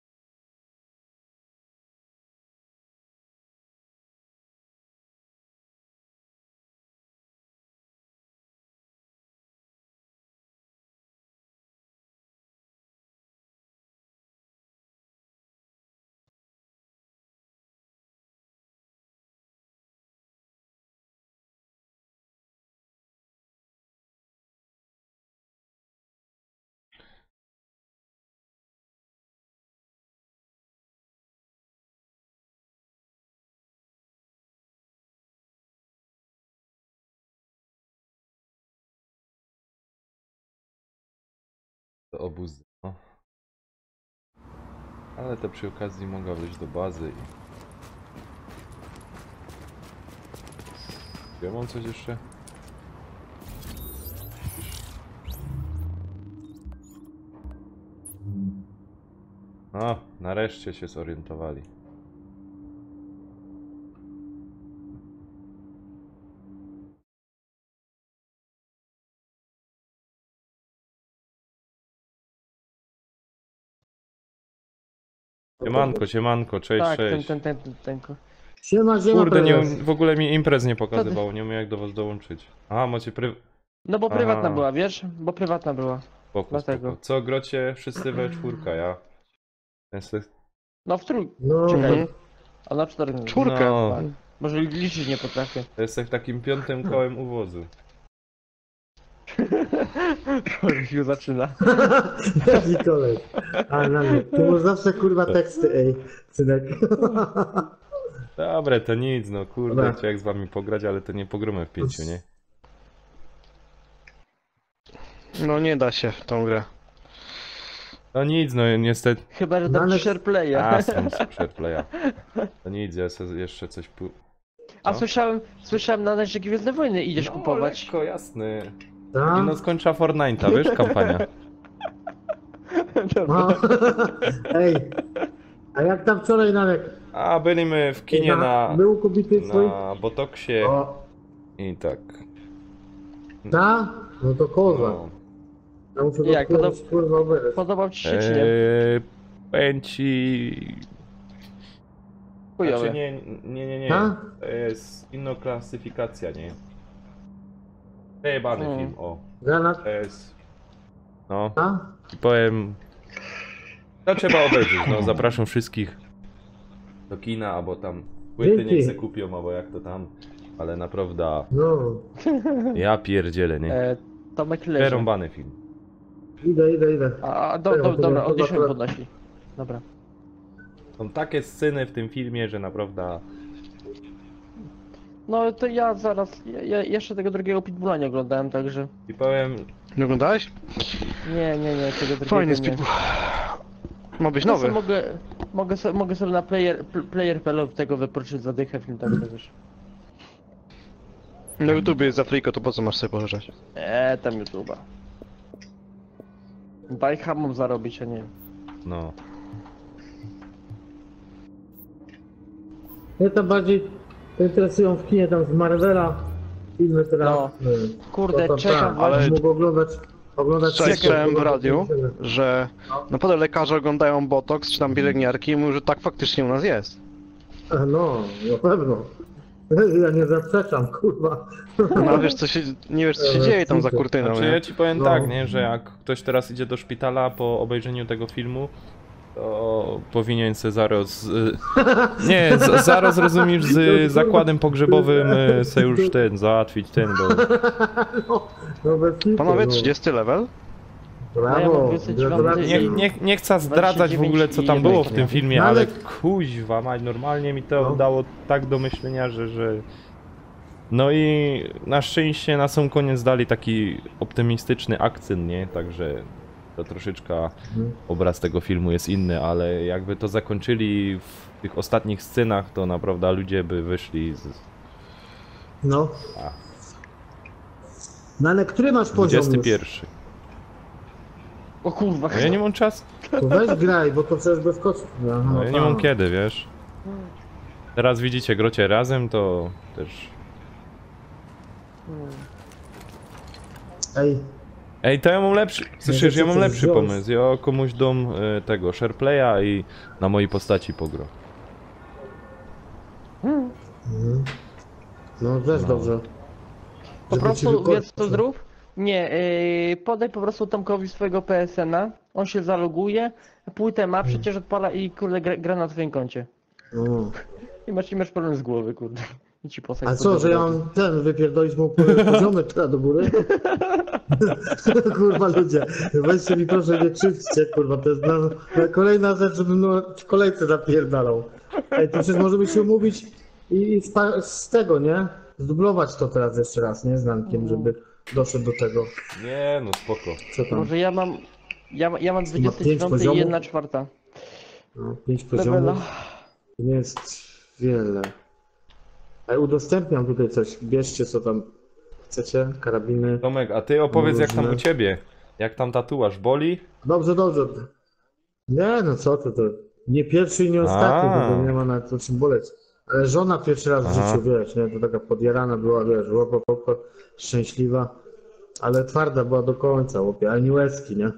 do obuzy. No. Ale to przy okazji mogę wejść do bazy i... Ja mam coś jeszcze? No, nareszcie się zorientowali. Siemanko, cześć, Tak, cześć. ten. Siema, Kurde, nie, prezes. w ogóle mi imprez nie pokazywało, nie umiem jak do was dołączyć. Aha, macie No bo prywatna Aha. była, wiesz? Bo prywatna była. spoko, Dlatego. spoko. Co, grocie wszyscy we czwórka, ja? No w trój. No, Czekaj. A na 4. Czwórkę? No, Tak. Może liczyć nie potrafię. to jest jak takim piątym kołem uwozu. Już zaczyna. jaki kolej. A na mnie. Ty masz zawsze kurwa teksty, ej, synek. Dobre, to nic, no kurde, Dobra. chciałem jak z wami pograć, ale to nie pogramy w 5, nie? No nie da się w tą grę. No nic, no niestety... Chyba, że No, tam ale- SharePlaya. A, z SharePlaya. To nic, ja sobie jeszcze coś... A co? słyszałem na że Gwiezdne Wojny idziesz No, kupować. lekko, jasny. Tak? I no skończa Fortnite'a, wiesz, kampania. No. Ej, a jak tam wczoraj Nanek? A, byliśmy w kinie Był kubity swój? na Botoksie O, i tak. ta? No to koza. No. Ja muszę Jak, go którymś, kurwa obejrzeć. Podobał ci się, czy nie? Powiem ci... Chujowe. Znaczy nie. Ta? To jest inna klasyfikacja, nie? Przejebany film, o. Granat? To jest... No, Ta? i powiem... To trzeba obejrzeć, no. Zapraszam wszystkich do kina, albo tam płyty Dzięki. niech se kupią, albo jak to tam. Ale naprawdę, No. ja pierdzielę, nie? Tomek leży. Przerąbany film. Idę. Dobra, to odnieśmy akurat- podnosi. Dobra. Są takie sceny w tym filmie, że naprawdę... No to ja zaraz, ja jeszcze tego drugiego Pitbulla nie oglądałem, także... I powiem... Nie oglądałeś? Nie, tego drugiego Fajny nie. speedball. Ma być No nowy. sobie mogę sobie na player.pl tego wypożyczyć za dychę film, tak wiesz. Na YouTubie jest za friko, to po co masz sobie pożyczać? Tam YouTube'a. Daj hamom zarobić, a nie. No. Mnie tam bardziej interesują w kinie tam z Marvela filmy teraz. No. Kurde, To czekam tak, ale- ale mógł oglądać Wczoraj wszystko, słyszałem w kurwa, radiu, że naprawdę lekarze oglądają botoks, czy tam pielęgniarki i mówią, że tak faktycznie u nas jest. No, na pewno. Ja nie zaprzeczam, kurwa. No wiesz co się, nie wiesz co się dzieje tam za kurtyną, Znaczy ja nie? ci powiem No. tak, nie, że jak ktoś teraz idzie do szpitala po obejrzeniu tego filmu, to powinien se zaraz... Nie, zaraz rozumiesz, z zakładem pogrzebowym se już załatwić bo... No bez kitu, Panowie, no. 30 level? No ja Brawo, mam 29 gratulacje. Nie chcę zdradzać w ogóle co tam 29 było w tym nie? filmie, No ale ale- kuźwa mać, normalnie mi to No. dało tak do myślenia, że... No i na szczęście na sam koniec dali taki optymistyczny akcent, nie? Także to troszeczkę obraz tego filmu jest inny, ale jakby to zakończyli w tych ostatnich scenach, to naprawdę ludzie by wyszli z No. A. No ale który masz poziom 21. O kurwa, No ja nie mam czasu, już? To weź graj, bo to przecież bez kosztów. no ja nie mam kiedy, wiesz. Teraz widzicie, grocie razem, to też... Ej, to ja mam lepszy, słyszysz, ja mam lepszy pomysł. Ja komuś dom tego SharePlaya i na mojej postaci pogro. No też No. dobrze. po Żeby ci prostu, wyko- wiesz co zrób? Nie, podaj po prostu Tomkowi swojego PSN-a, on się zaloguje, płytę ma, przecież odpala i kurde gra na twoim koncie. No. I masz problem z głowy, kurde. I ci posag, A co, że ja mam ten wypierdolić mu poziomy teraz do góry? Kurwa ludzie, weźcie mi proszę nie krzywdźcie, kurwa, to jest kolejna rzecz, żebym no, w kolejce zapierdalał. Ej, to przecież możemy się umówić i z tego, nie? Zdublować to teraz jeszcze raz, nie? Z Nankiem, żeby doszedł do tego. Nie, no spoko. Co tam? Może Ja mam pięć 29 i poziomów? 1/4. No, 5 Levela. poziomów. To nie jest wiele. Ale udostępniam tutaj coś. Bierzcie co tam chcecie, karabiny. Tomek, a ty opowiedz jak tam Różne. u ciebie. Jak tam tatuaż boli? Dobrze, dobrze. Nie no co ty to. Nie pierwszy i nie ostatni, A. bo to nie ma na co czym boleć. Ale żona pierwszy raz w Aha. życiu, wiesz, nie? To taka podjarana była, wiesz, szczęśliwa. Ale twarda była do końca, łopie, ale nie łezki, nie?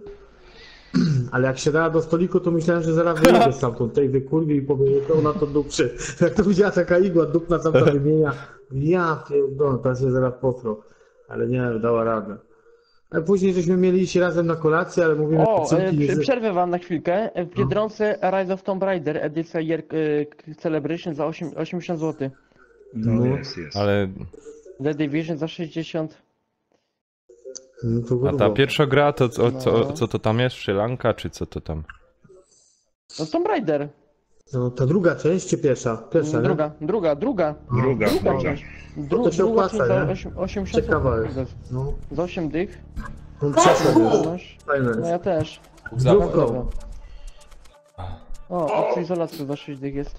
Ale jak się dała do stoliku, to myślałem, że zaraz wyjdzie stamtąd tej wykurwi i powie, że ona to duprzy. Jak to widziała taka igła, dupna tam to wymienia. Ja pierdolę, teraz się zaraz potrą. Ale nie, dała radę. A później żeśmy mieli iść razem na kolację, ale mówimy, O, córki nie... przerwę wam na chwilkę. W Biedronce Rise of Tomb Raider edycja Year Celebration za 80 zł. No, Jest. Ale The Division za 60. no to a ta grubo. pierwsza gra to co to tam jest? Sri Lanka czy co to tam? No Tomb Raider. No, ta druga część czy pierwsza? Pierwsza, nie? Druga. Druga. część. To się opłaca, część za nie? 80 Ciekawa zł. jest. No, Za 8 dych. to przeszło, Masz. fajne No jest. ja też. Z grupką. O, opcja izolacji za 6 dych jest.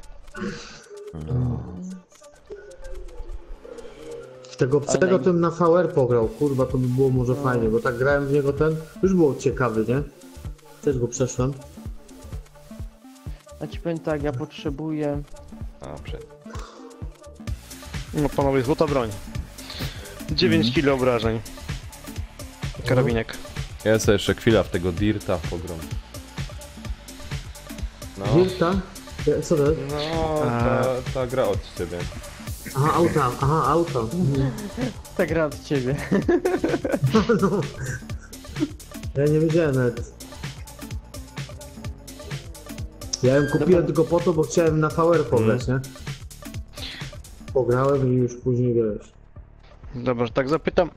W tego obcego Ale- tym na VR pograł, kurwa, to by było może fajnie, bo tak grałem w niego ten, już było ciekawy, nie? Też go przeszłem. Ja ci powiem tak, ja potrzebuję... No panowie, złota broń. 9 kg obrażeń. Karabinek. Ja sobie jeszcze chwila w tego Dirta pogrom. No, Wirta? Co to jest? no ta gra od ciebie. Aha, auta. Tak gra od ciebie. No. Ja nie wiedziałem nawet. Ja ją kupiłem tylko po to, bo chciałem na VR pograć, nie? Pograłem i już później wiesz. Dobra, że tak zapytam.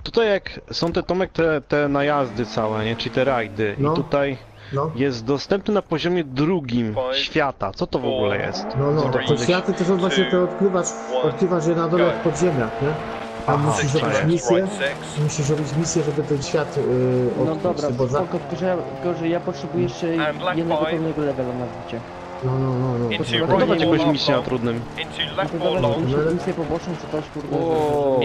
Tutaj jak są te Tomek, te najazdy całe, nie? Czyli te rajdy. No. I tutaj No, jest dostępny na poziomie drugim świata. Co to w ogóle jest? no, to światy to są właśnie te odkrywasz je na dole w podziemiach, nie? A musisz robić misję, żeby ten świat No odkryć, dobra, bo za... spoko, tylko że ja potrzebuję jeszcze jednego pełnego levela na bicie. No. Potrzebuję No to jednego- będzie jakąś misję na trudnym. No to dawaj jakąś misję poboczną czy coś, kurde. Wow.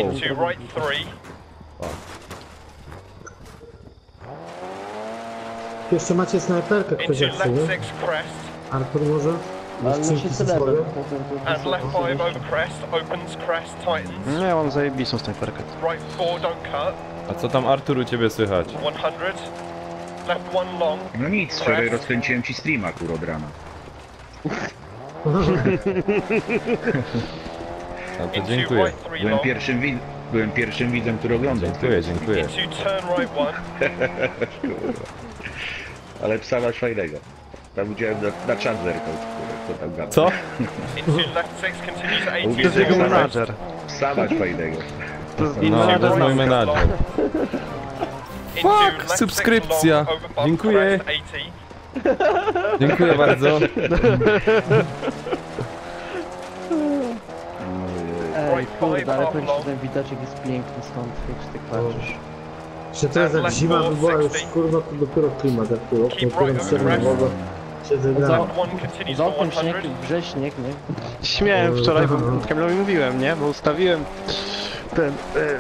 Jeszcze macie snajperkę, ktoś jak chce, nie? Artur może? Ale no się celebem. And left 5 over crest, opens crest, tightens. No ja mam zajebistą snajperkę. Right 4, don't cut. A co tam Artur u ciebie słychać? 100. Left 1 long. No nic, wczoraj rozkręciłem ci streama, kur od rana. No to Into dziękuję. right 3 long. Byłem pierwszym widzem, który oglądał. Dziękuję. Into turn right 1. Ale psałaś fajnego. Tam widziałem na czat zerkał, co tam gada. Co? Into left 6 continues at To jest jego 80. menadżer. Psałaś fajnego. To jest No, menadżer to jest mój menadżer. Into Fuck, left 6 subskrypcja. long, over bump Dziękuję. crest, 80. Dziękuję bardzo. Ej, kurde, ale powiem ci, że ten widoczek jest piękny stąd, jak się tak patrzysz. Że teraz jak zima by była już, kurwa, to dopiero klimat, jak tu okno, którym siedzę wodę, siedzę gram. One continues Za for oknem 100. śnieg, wrześnieg, nie? Śmiałem wczoraj, bo Kamilowi mówiłem, nie? Bo ustawiłem ten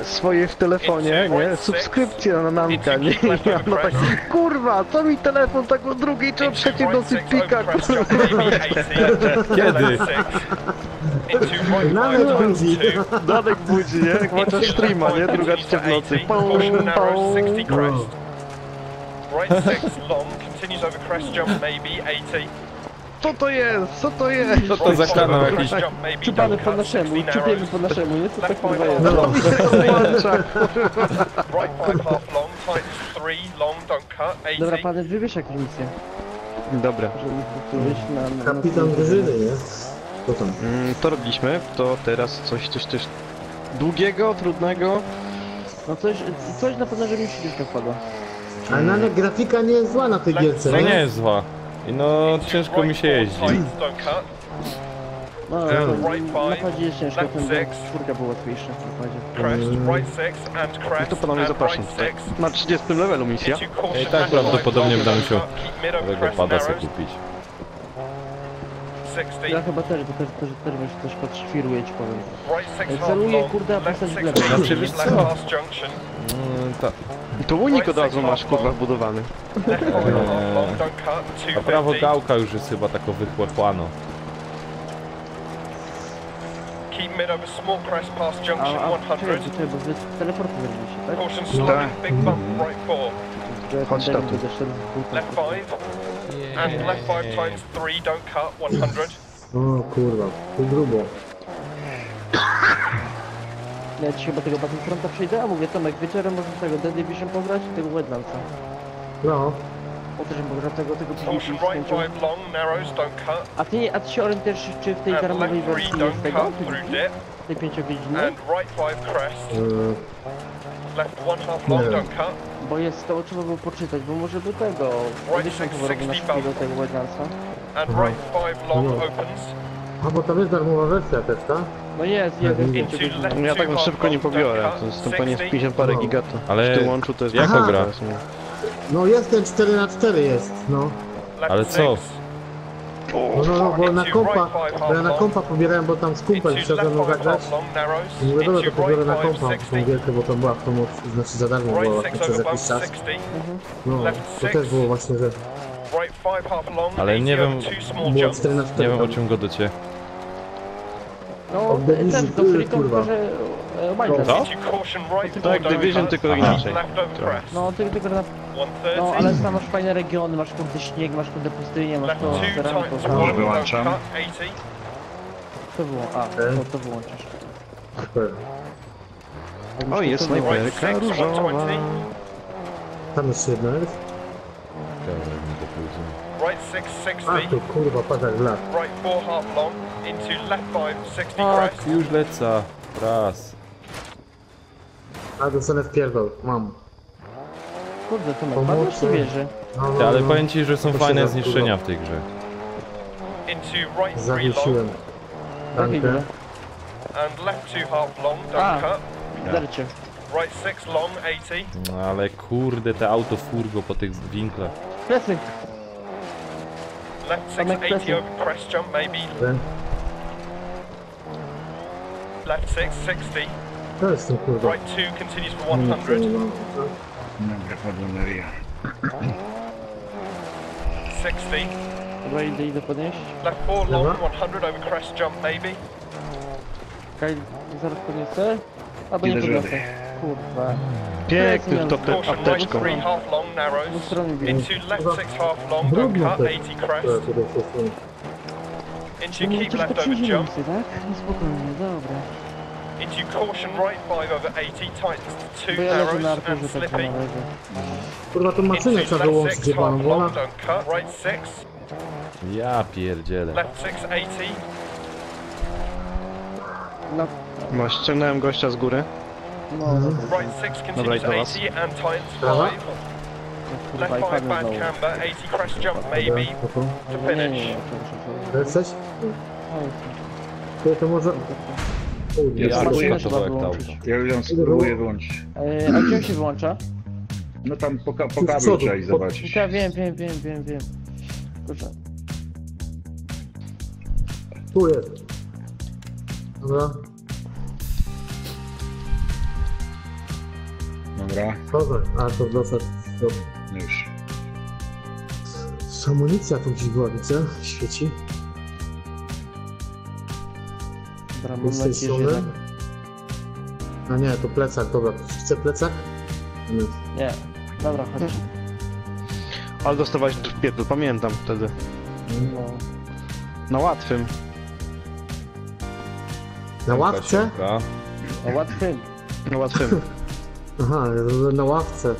swoje w telefonie, nie? Subskrypcję na Namka, nie? I ja no tak, kurwa, co mi telefon tak o drugiej czy o trzeciej w nocy pika, kurwa. Kiedy? Nawet budzi. Dadek budzi, nie? Jak macie streama, nie? Druga trzecia w nocy. Pum, pum. Right 6 long continues over crest jump maybe 80. Co to jest? Co to jest? Co to za kanał jakiś? Czupamy po naszemu, czupiemy po naszemu, nie? Co to kurwa jest? No. Włącza. Right 5 half long, tightens 3 long, don't cut, 80. Dobra, panie, wybierz jakąś misję, Dobra. żeby powtórzyć na... Kapitan drużyny, nie? Co tam? To robiliśmy, to teraz coś długiego, trudnego. No coś na pewno, że mi się wpadła. Ale nawet grafika nie jest zła na tej gierce, No nie nie? jest zła. I no ciężko mi się jeździ. Don't cut. No, and right na 5, padzie jest ciężko, left ten 6, czwórka był łatwiejszy na padzie. crest, right 6 and No crest, to panowie and zapraszam right tutaj. 6. Na 30 levelu misja. Into caution, I tak left prawdopodobnie five, w danym long, się keep mid over nowego crest pada sobie narrows, kupić. 60, Ja chyba też, bo też coś podświruję ci powiem. right 6 half Celuję, long, kurde, a left postać w 60, lewo. Znaczy, wiesz left co? pass junction, To unik od razu masz kurwa wbudowany. left 5 half long, don't cut, A prawo 250, gałka już jest chyba tako wychłepłano. keep mid over small crest past junction Czekaj, 100, czekaj, bo wy teleporty zrobiliście, tak? caution slowing, big bump, right 4, Że Chodź ten tam. będę szedł w pół left 5, and left 5 times 3, don't cut, 100, O kurwa, tu grubo. Ja ci chyba tego Battlefronta przejdę, a mówię Tomek, wieczorem może tego The Division pograć i tego Wetlandsa. No, O też bym pograł tego caution right 5 long, narrows, don't cut, A ty się orientujesz, czy w tej and darmowej left 3, wersji jest don't tego? cut, through dip, Tej 5-godzinnej? and right 5 crest, left 1 half long, Nie. don't cut, Bo jest to, trzeba było poczytać, bo może do tego Edition powrotu na 60 szybkiego tego Wetlandsa. and Aha. right 5 long No. opens, a bo tam jest darmowa wersja też, tak? No jest, jeden into 5-godzinny. left Ja 2 tak na half szybko nie long, pobiorę. don't To jest cut, to pewnie 60, 50 parę gigatów. Ale W tym łączu to jest jako mało gra? teraz, nie? No jest ten 4x4 jest, no. left Ale co? 6, No, bo na kompa, bo ja na kompa pobierałem, bo tam z kumpel into chciał ze left mną 5 zagrać. half long, narrows, I mówię, dobra, to into pobiorę na right 5 kompa, 60, tą wielkę, bo to była w promocji, znaczy za darmo była right właśnie 6 przez over jakiś bump czas. 60, No, left to 6, też było właśnie, że right 5 half long, Ale nie 80 wiem- over 2 small było jumps, 4x4. Nie wiem o czym godacie. No, Od The ten Division, do Freecon, kurwa. tylko że Minecraft. Co? into caution right 4, Tak, don't Division cut, tylko inaczej. left over crest, No, tylko na... 130, No, ale tam masz fajne regiony, masz kurde śnieg, masz kurde pustynię, masz left to 2 ceramiko. times tam. 1, don't wyłączam. cut, 80, To było, to wyłączysz. super. O, jest right snajperka 6, różowa. 120, Tam jeszcze jedno jest. right 6, A 60, tu kurwa, pada w lat. right 4 half long, into left 5, 60 Tak, crest, już leca. Raz. A dostanę w pierdol, mam. Kurde, Tomek, Pomocy. padłeś nie wierzy. No, Ty, ale powiem ci, że są To się fajne da, zniszczenia kurwa. w tej grze. into right 3 long, Zawiesiłem. Takiej Dankę. gry. and left 2 half long, A. don't cut, Zercie. right 6 long, 80, No ale kurde, te auto furgo po tych winklach. Plecy. left 6, Tomek, 80 plecy. over crest jump maybe, Ten. left 6, 60, To jest ten kurwa. right 2 continues for 100, Dobra, padło na ryja. 60, Dobra, idę podnieść. left 4 long, Dobra. 100 over crest jump maybe, Czekaj, zaraz podniosę. Albo nie Idę podniosę. żeby. Kurwa. Piękny w caution right apteczką. 3 half long, Z narrows, strony biegnie. into left 6 half long, don't Brudno cut, też. 80 crest, Która tutaj jest. into No, keep coś left to over przyjdzie jump, misję, tak? No spokojnie, dobra. into caution right 5 over 80, tightens to 2 Bo ja leżę na narrows and Arturze tak slippy, na razie. Kurwa, tą maszynę into trzeba left wyłączyć, 6 gdzie panu, half bo ona... long, don't cut, right 6, Ja pierdzielę. left 6, 80, No, No, ściągnąłem gościa z góry. no, right 6 Dobra, continues idę do was. 80 and tightens Aha. 5, kurwa, left i 5 padłem bad znowu. camber, 80 crest jump maybe, Spoko. to Nie, nie, finish, nie, proszę. Jesteś? O, To może... Kurde, Ja Ja spróbuję, to jak to auto. ja ją spróbuję wyłączyć. A gdzie on się wyłącza? No tam po Tu w kablu przodu, trzeba iść po- zobaczyć. Ja wiem. Proszę. Tu jest. Dobra. Dobra, Dobra. A, to dosyć. już. Amunicja tu gdzieś była, widzę? Świeci. Dobra, mam Z tej nadzieję, że strony. jednak... A nie, to plecak, dobra. Chce plecak? Nie. Nie. Dobra, chodź. Ale dostawałeś w pierdol, pamiętam wtedy. No. Na łatwym. Na ławce? Pasiłka. No łatwym. Na łatwym. Aha, na ławce.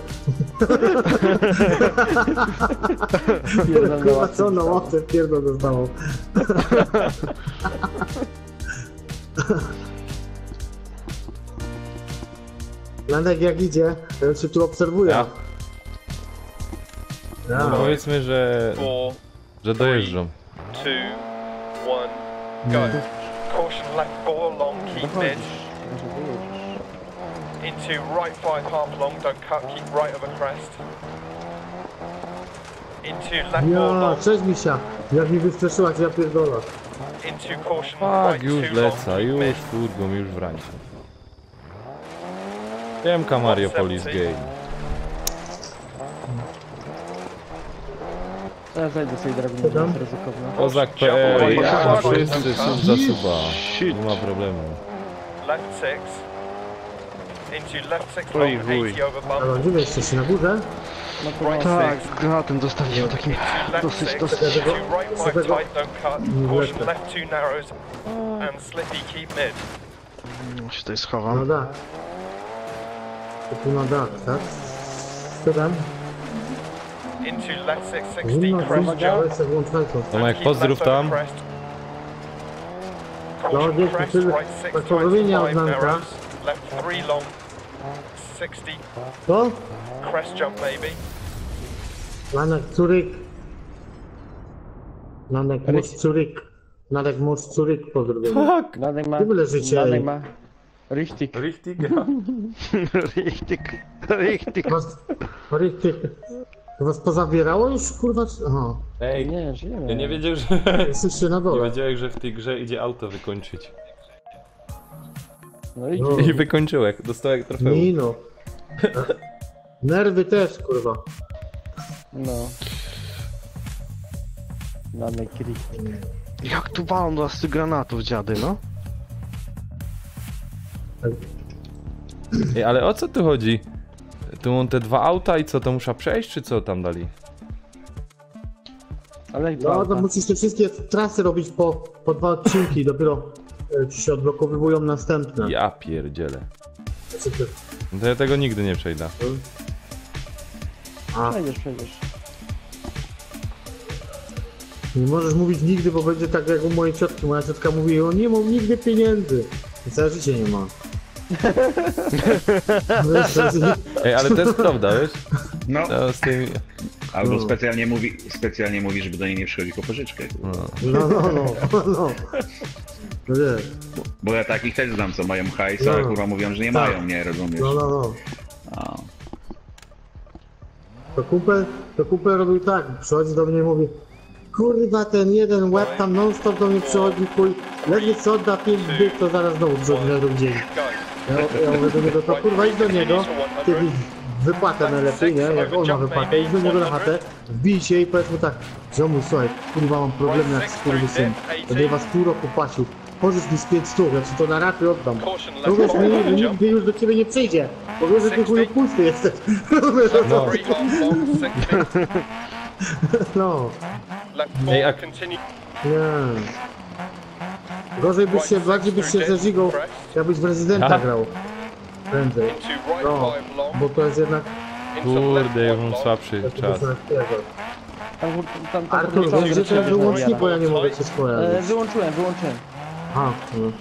Pierdol na Kurwa, ławce co na dostało. ławce pierdol dostało. Lanek jak idzie, ja się tu obserwuję. Ja. Ja. No, powiedzmy, że 4, dojeżdżą. 2, 1, go. Caution left 4 long, keep mid. Into right 5 half long, don't cut, keep right of a crest. Into left 4 Ja, long, cześć misia. Jak mi wystrzeszyłaś, ja pierdolę. into caution Tak, right już 2 long, leca, keep już mid. furgą, już w rańcu. Siemka Mario Police Game. Ja zajdę sobie drabinę, to jest ryzykowne. Kozak.pl, ja, Jump. wszyscy sub za suba. Nie ma problemu. Left 6. Into left 6 Oj, long, wuj. 80 over bump. Ale gdzie wy jesteście, na górze? No to Right Tak, 6. granatem zostawiłem takim Left dosyć, 6. dosyć... Into right 5 tego- tight, don't cut. Caution left 2 narrows. And slippy, keep mid. No się tutaj Na schowam. dach. To tu na dach, tak? Co tam? Into left 660, Zimno, crest zimno, jump. lecę, włączaj to. Tomek, Keep pozdrów left over tam. crest. No, Caution dzięki, crest, tyle. right 6 Pozdrowienia od 25 Nanka. narrows. Left 3 long. 60, Co? crest jump maybe. Nanek Curyk. Nanek Mus Curyk. Nanek Mus Curyk, pozdrowienia. Tak! Nadek ma... Gdzie wy leżycie? Nadek ma... Richtig. Richtig, Richtig. Richtig. Was pozabierało już, kurwa? Aha. Ej, Nie, żyjemy. ja nie wiedziałem, że... Jesteście na Nie dole. wiedziałem, że w tej grze idzie auto wykończyć. No i No. I wykończyłem, dostałem trofeum. Nino. Nerwy też, kurwa. no. Nadek richtig. Jak tu walą do nas tych granatów, dziady, no? Ej, ale o co tu chodzi? Tu mam te dwa auta i co, to muszę przejść, czy co tam dali? Ale jak No, dwa. to musisz te wszystkie trasy robić po 2 odcinki, dopiero ci się odblokowywują następne. Ja pierdzielę. Znaczy, ty- No to ja tego nigdy nie przejdę. A, Przejdziesz. nie możesz mówić nigdy, bo będzie tak jak u mojej ciotki. Moja ciotka mówi, o nie mam nigdy pieniędzy. I całe życie nie ma. Wiesz, to jest- Ej, ale to jest prawda, wiesz? No, To z tymi... albo No. specjalnie mówi, żeby do niej nie przychodzi po pożyczkę. No. No. No wiesz, Bo ja takich też znam, co mają hajs, No. ale kurwa mówią, że nie Tak. mają, nie rozumiesz? no. A. To kupę robił tak, przychodzi do mnie i mówi, kurwa ten jeden łeb tam non stop do mnie przychodzi, chuj, ledwie co odda 5 dych, to zaraz znowu przychodzi na drugi dzień. Ja mówię do niego, to kurwa idź do niego, kiedy wypłatę najlepiej, nie, jak on ma wypłatę, idź do niego na chatę, wbij się i powiedz mu tak, ziomuj, słuchaj, kurwa mam problem jak skurwysyn, będę was pół roku płacił, pożycz mi z 5 stów, ja ci to na raty oddam. Caution Powiedz left 4 mi, że long jump. nigdy już do ciebie nie przyjdzie, bo wiesz, że ty chuju pusty jesteś. No. 3 half long, 60. No. Left Ej, 4, a- continue. Nie. Gorzej byś się, bardziej byś się zeżigał, jakbyś w rezydenta Aha. grał. Prędzej. Into right No, 5 long. bo to jest jednak... Into left Kurde, ja 1 mam long. słabszy czas. Tam Artur, cały wiesz, gdzie czas ten się wyłącznik, zjada. bo ja nie mogę się skojarzyć. Wyłączyłem. Aha, no. And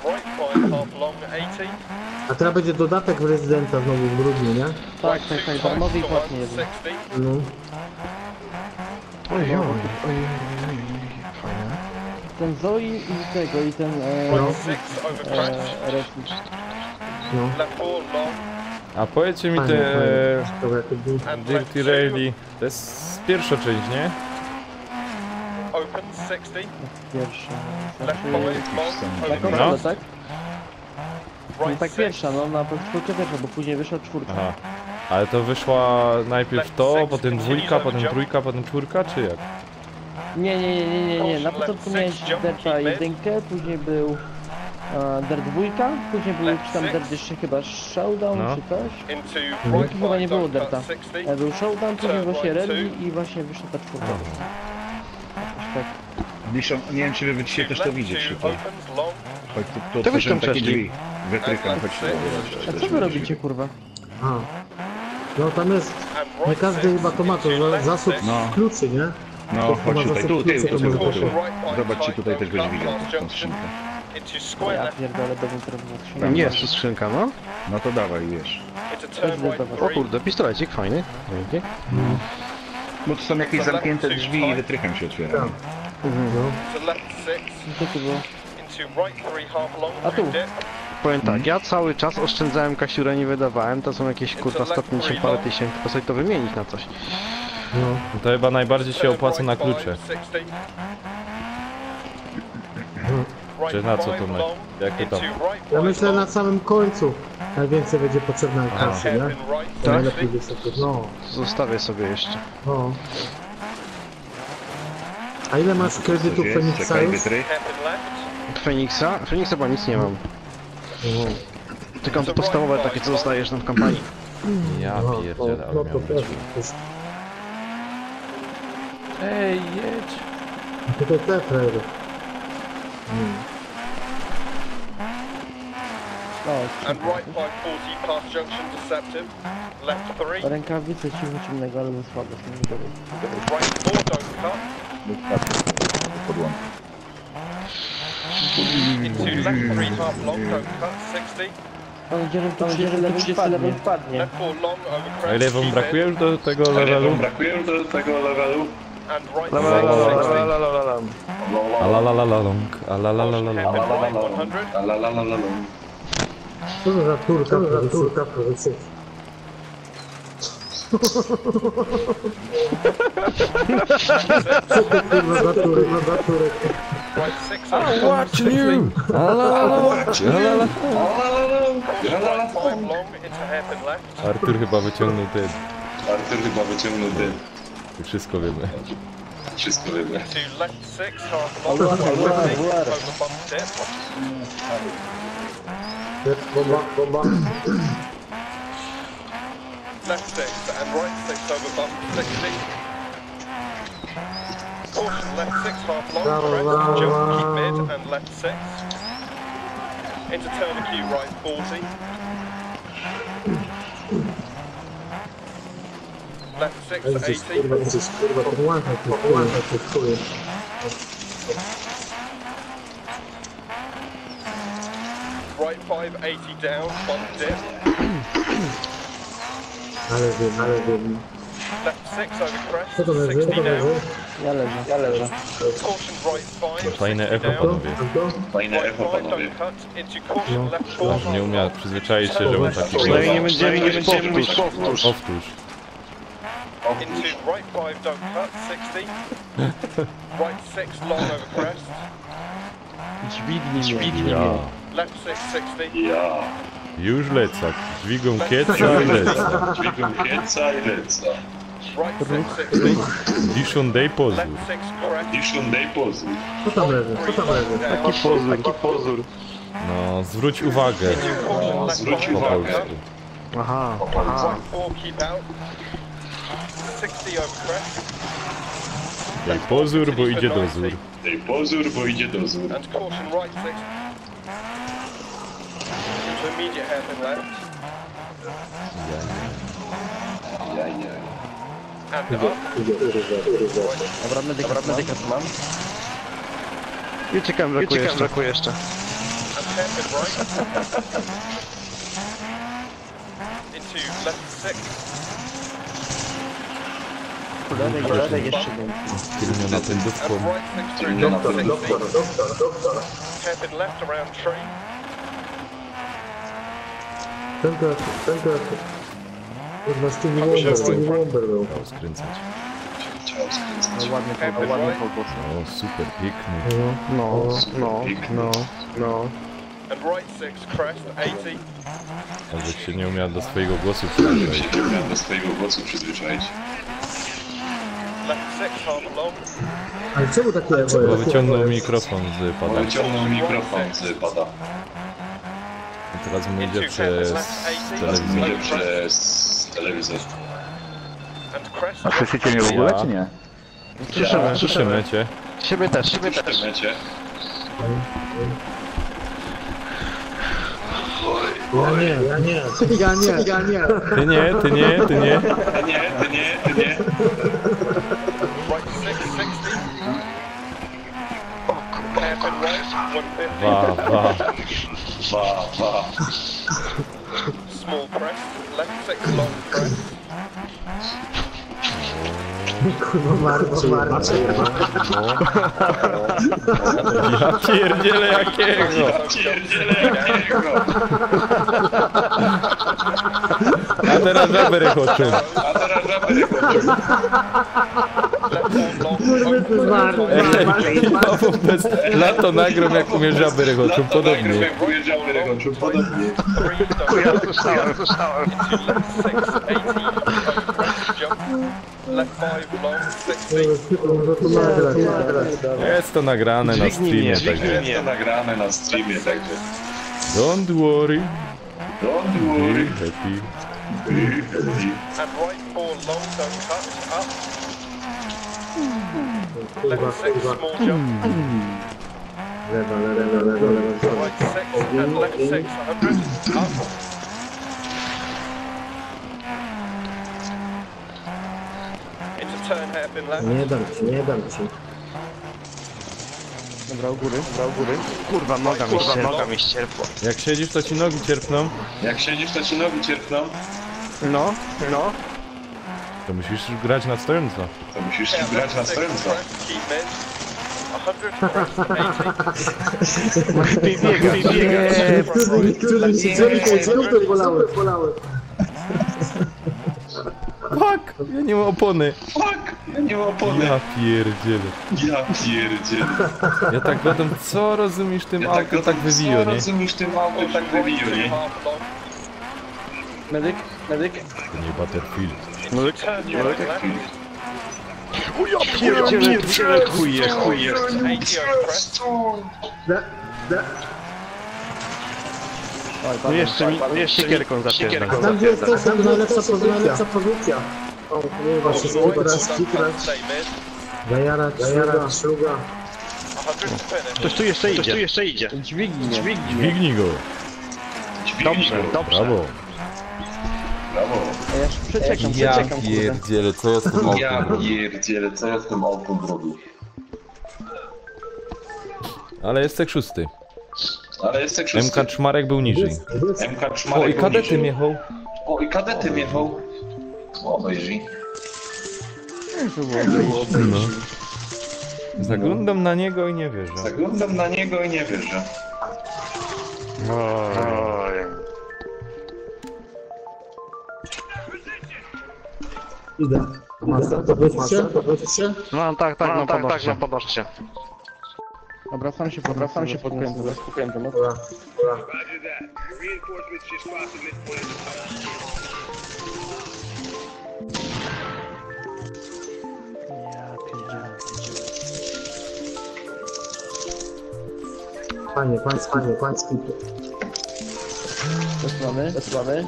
right 5 half long, 80. A teraz będzie dodatek w rezydenta znowu w grudniu, nie? Tak, Right 2 darmowy i tight to płatny jest. 160. No. Oj, fajne. Ten Zoe i tego, i ten... Right 6 over crest. Refuge. No. Left 4 long. A powiedzcie mi Fajnie, te fajnie. Dobra, to był... And left Dirty 2. Rally, to jest pierwsza część, nie? Open 60. Pierwsza. Left 5 long. Tak, Over No. no. tak? No Right tak 6. pierwsza, no na czwórkę pierwsza, bo później wyszła czwórka. Aha. Ale to wyszła najpierw to, potem dwójka, potem trójka, potem czwórka, czy jak? Nie. Na początku miałeś Derta 1, później był Dert 2, później był jakiś tam Dert jeszcze chyba Showdown No. czy coś. Into No, right chyba nie 5 było don't cut Derta. 60. Był Showdown, później właśnie Rally i właśnie wyszła ta czwórka. Jakoś tak. Niszą, nie wiem, czy wy będziecie też to widzieć tutaj. Opens long. Chodź, tu To byście otworzyłem tam takie przeszli. drzwi. Wytrykam, chodź tu. A co wy robicie, kurwa? Aha. No tam jest... And Nie right każdy 6 chyba to ma, to into za- left zasób 6. No. kluczy, nie? No, To chodź ma tutaj, zasób tu, kluczy, to ty, może tu, tu. poszło. Zobacz, ci tutaj też będziesz widział tą skrzynkę. Into square Ja left. pierdolę, dobrą trefę Tam Nie masz. jest tu skrzynka, no. No to dawaj, wiesz. Into turn right O 3. kurde, pistolecik fajny. Dzięki. Bo to są jakieś zamknięte drzwi i wytrychem się otwiera. No. To left 6. Co to było? Into into right 3 half long A tu. through dip. Powiem tak, ja cały czas oszczędzałem kasiurę, nie wydawałem, to są jakieś kurwa 150 parę tysięcy, tylko sobie to wymienić na coś. No to chyba najbardziej się opłaca na klucze. Czy na co to ma? Jak to tam? Ja myślę na samym końcu najwięcej będzie potrzebna kasy, nie? To najlepiej wysoko. No, Zostawię sobie jeszcze. no. A ile masz kredytów Feniksa już? Feniksa? Feniksa chyba nic nie mam. Tylko te podstawowe takie, co dostajesz tam w kampanii. Ja pierdzielę, ale No miał to być. pewnie. Ej, jedź! To te frajery. And right 540 past junction deceptive. Left 3. Rękawice ciemnego, ale za słabe są. Right 4 don't cut. Into left 3 half long don't cut 60. Tam gdzie level wpadnie. Left 4 long over A crest. ile wam brakuje już do tego levelu? Brakuje do tego levelu? And right 60. Alalalalong, alalalalong. Hairpin right 100. Alalalalala. Co to za turka powiecie? Co to kurwa za turek? Right 6 over Watching you! Alalalalong, alala. right 5 long into hairpin left. Artur chyba wyciągnął ten. ten. I wszystko wiemy. Wszystko wiemy. To left 6 half long over bump dip. Bomba. Left 6 and right 6 over bump 60. Caution left 6 half long, crest, jump, keep mid and left 6. Into turn Q right 40. Left 6 to 80. Kurwa, połączę się w chuj. Right 5 80 down, bump dip. Ale wiem. Left 6 over crest, Co to leży? 60 down. Ja leżę. Caution right 5, Fajne 60 echo, down. panowie. Fajne Right echo, 5 panowie. don't cut, into caution left 4. Nie umiał przyzwyczaić się, że on taki No i nie będziemy mówić powtórz. Powtórz. Into right 5 don't cut, 60. Right 6 long over crest. Dźwignij Ja. Left 6 60. Ja. Już lecak. Dźwigą kieca i leca. Dźwigam pieca i leca. Right 6 60. Dishon day pozór. Left 6 crest. Dishon day pozór. Co tam leży? Down. Taki pozór. No, zwróć uwagę. Caution left zwróć 5 Po uwagę. don't cut. polsku. Aha. Right 4 keep out. 60 over crest. Daj pozór, bo idzie dozór. Daj pozór, bo idzie dozór. And caution right 6. Into immediate hairpin left. And up. Dobra, medyka mam. I czekam, brakuje jeszcze. And hairpin right. Into left 6. Lewej jeszcze nie. Kilmio na tym And dówką. right 6 through dip 60. Hairpin left around tree. Ten kurwa Stevie Wonder był. Chciał skręcać. Ładnie Hairpin right. O, super, piękny. No. And right 6 crest 80. Może się nie umiał do swojego głosu przyzwyczaić. Nie miałem do swojego głosu przyzwyczaić. Left 6 half long. Ale czemu takie Bo wyciągnął mikrofon z pada. Wyciągnął mikrofon z pada. I teraz mu idzie przez telewizor. Idzie przez telewizor. And crest. A słyszycie mnie w ogóle, czy nie? Słyszymy cię. Siebie też. W internecie. Ja nie. Ty nie. Ty nie. Right 6 60. Hairpin right 150. Wa. Small crest. Left 6 long crest. Kurwa, marno. Ja pierdzielę jakiego! A teraz żaby rechoczą. Lato nagram jak umie żaby rechoczą, podobnie. Ja słyszałem. Left 5 long, 60. Jest to nagrane na streamie, także. Jest to nagrane na streamie, także. Don't worry. Don't worry. Be happy. And right 4 long, don't cut, up. Left 6 small jump. Right 6 and left 6, 100, up. Into turn hairpin left. Nie dam ci. Dobra, u góry. Kurwa, noga mi ścierpła. Jak siedzisz, to ci nogi cierpną. Jak siedzisz, to ci nogi cierpną. No. To musisz grać na stojąco. To musisz grać na stojąco. Keep mid. 100, 80. Niektóre bolały. Fuck! Ja nie mam opony. Fuck! Ja nie mam opony. Ja pierdzielę. Ja pierdzielę. Ja tak gadam, co rozumiesz tym autem, tak wywijo, Co nie? rozumiesz tym autem, tak wywijo, nie? Medyk. To nie Battlefield. Pierdziele, chuje. No jeszcze siekierką zapierdam. Tam gdzie jesteś, tam najlepsza pozycja. O kurwa, wszystkie porażki, Gajara, szluga. Ktoś tu jeszcze idzie. Dźwignij go. Dobrze. Brawo. A ja przeczekam, Ja kurde. pierdzielę, co ja z tym Ja autem? pierdzielę, co ja z tym autem zrobił? Ale jest tak szósty. Ale jest tak szósty. MK Czmarek był niżej. MK O, Czmarek i był kadety niżej. miechał. O, i kadety miechał. Obejrzyj. No. Zaglądam na niego i nie wierzę. Zaglądam na niego i nie wierzę. Idę. Masa, podwrócić się? No tak, podnoszę się. Dobra, sam się podkręcę. No. Dobra. Panie, pański. Wysłany.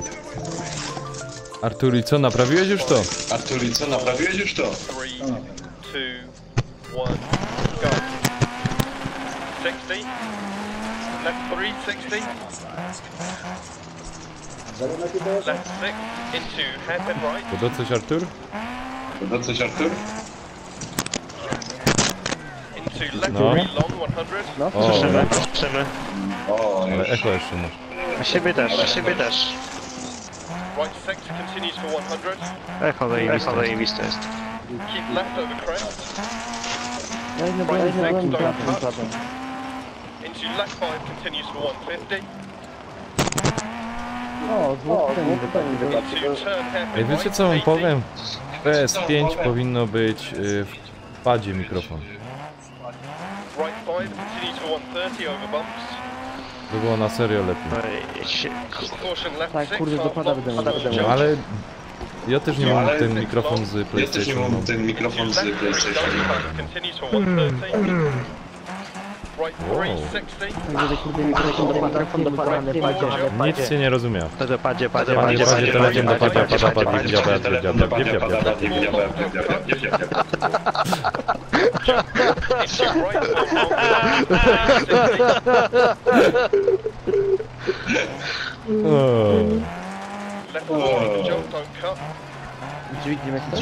Artur, i co, naprawiłeś już to? Artur, i co, naprawiłeś już to? 3, 2, 1, go. 60. Left 3, 60. Left 6 into hairpin right. To do coś, Artur? To coś, Artur? Into left No. 3 long 100. No, O, Słyszymy. O, ale już. echo jeszcze masz. A siebie też. Right 6 continues for 100. Echo zajebiste jest. Keep left over crest. ja nie byłem prawym. Into left 5 continues for 150. O, złoty. Into turn hairpin Ej, wiecie right, co wam 80. powiem? PS5 powinno być w padzie mikrofon. Right 5 continues for 130 over bumps. By było na serio lepiej. Caution left Tak, 6 kurde, half dopada long. będę miał. No ale ja też nie mam Ale ten mikrofon z Ja też nie PlayStation. mam ten mikrofon z Left 3 PlayStation. continues for 130. Right 3 Wow. 60. Będę kurde mikrofon dopadany, padzie. Nic się nie rozumiał. To padzie. telefon do padzie, Into right 4 long. 60. Left 4 jump, don't cut. Dźwigniemy ktoś?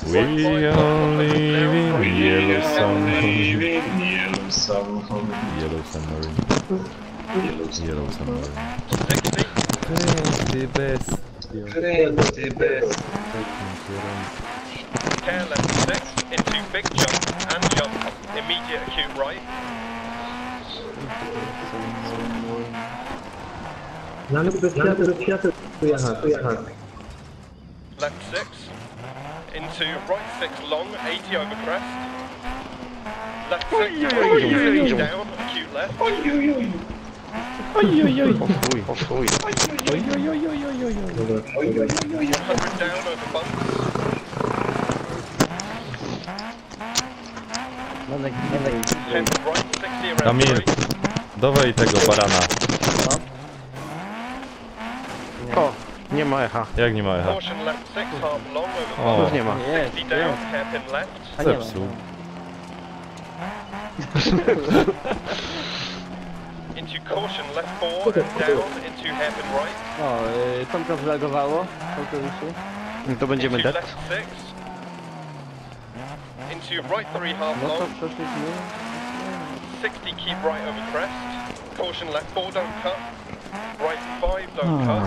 We only live in yellow submarine. Yellow submarine. 60. Kręty bez. Kręty bez. Care left 6 into big jump and jump. Immediate acute right. Mamy do świata, tu jechać. Left 6 into right 6 long, 80 over crest. Left 6 down, acute left. O chuj. 100 down over bumps. Będę 10 right, 60 around Kamil, 3. dawaj tego barana. O, nie ma echa. Jak nie ma echa? Caution left 6 half long over O, Już nie ma. 60 down, hairpin left. A nie ma. zepsuł. Into caution left 4 and down into hairpin right. O, Tomka zlagowało. Autobusy. To będziemy Into dead. left 6. Into right 3 half No to long. przeszliśmy. 60 keep right over crest. Caution left 4 don't cut. Right 5 don't cut.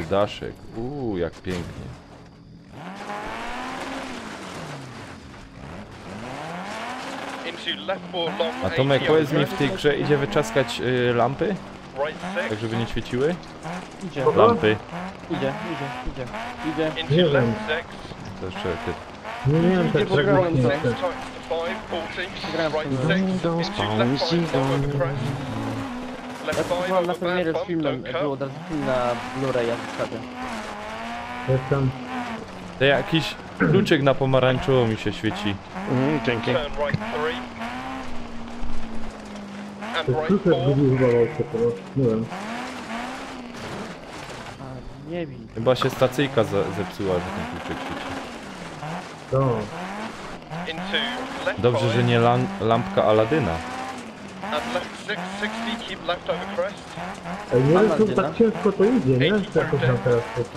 Daszek. Jak pięknie. Into left 4 long. A Tomek, 80 powiedz over mi, w tej grze idzie wyczaskać lampy? crest. Right 6. Tak, żeby nie świeciły? Idzie. Lampy. Idzie. Into Nie left wiem. 6. To jeszcze ty. Nie miałem tak, że Grałem Right to. 6 times to 5, 40. Grałem Right to. 6 into left 5 long over crest. Ja Left 5 kupowałem na over premierę bad z bump, filmem, don't było od cut. razu film na Blu-ray, ja wstawię. jestem. To jakiś kluczyk na pomarańczowo mi się świeci. Dzięki. Turn right 3. And To right klucze 4. zgubił chyba się to. Nie wiem. A, nie wiem. Chyba się stacyjka zepsuła, że ten kluczyk świeci. No. Into left Dobrze, 5. że nie lampka Aladyna. And left 6, 60, keep left over crest. Ej, nie wiem, Mama czy gdzie, tak ciężko to idzie, nie? Jak to tam teraz jest.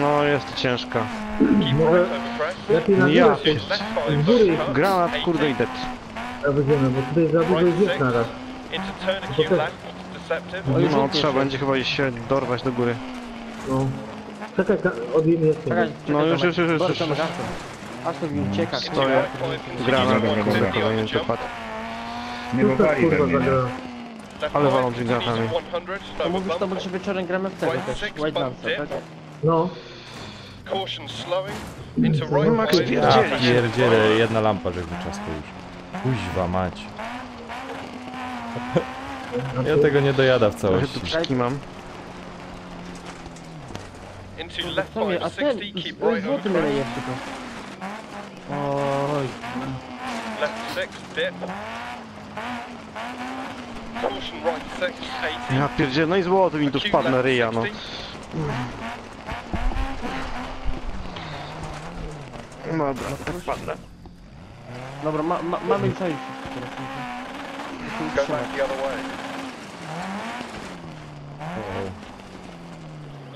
No, jest ciężka. Keep Może right over crest. lepiej na Ja górę pier- Left 5 z góry don't cut. Granat, kurde i dead. będziemy, bo tutaj za dużo Right jest 6. naraz. Into turn acute Okay. left. Deceptive. No, trzeba będzie chyba się dorwać do góry. No. Czekaj, odjemy jeszcze. Czekaj, No, już. Aż to mi ucieka. Stoję. Granat, kurde, kolejny wypadł. Nie Kurwa, wywali we mnie. zagrałem. Left Ale 5, walą tymi granatami. into 100, To over mówisz, to bump. że wieczorem gramy w tego Right też. 6, White bump Lancer, dip. tak? No. Caution slowing. Into Max right 5. Ja pierdzieli. pierdzielę, jedna lampa, że wyczaskał już. Kuźwa mać. Ja tego nie dojada w Trochę całości. tu przykimam. Into left Co mnie, 5, a ten 60, keep right over złoty mnie crest. leje tylko. Oj. Left 6, dip. Caution right 6, 80. Ja pierdzielę, no i złoto mi tu Acute wpadł na left ryja, no. 60. Dobra, tak wpadnę. Dobra, mamy już zajść. Go back the other way.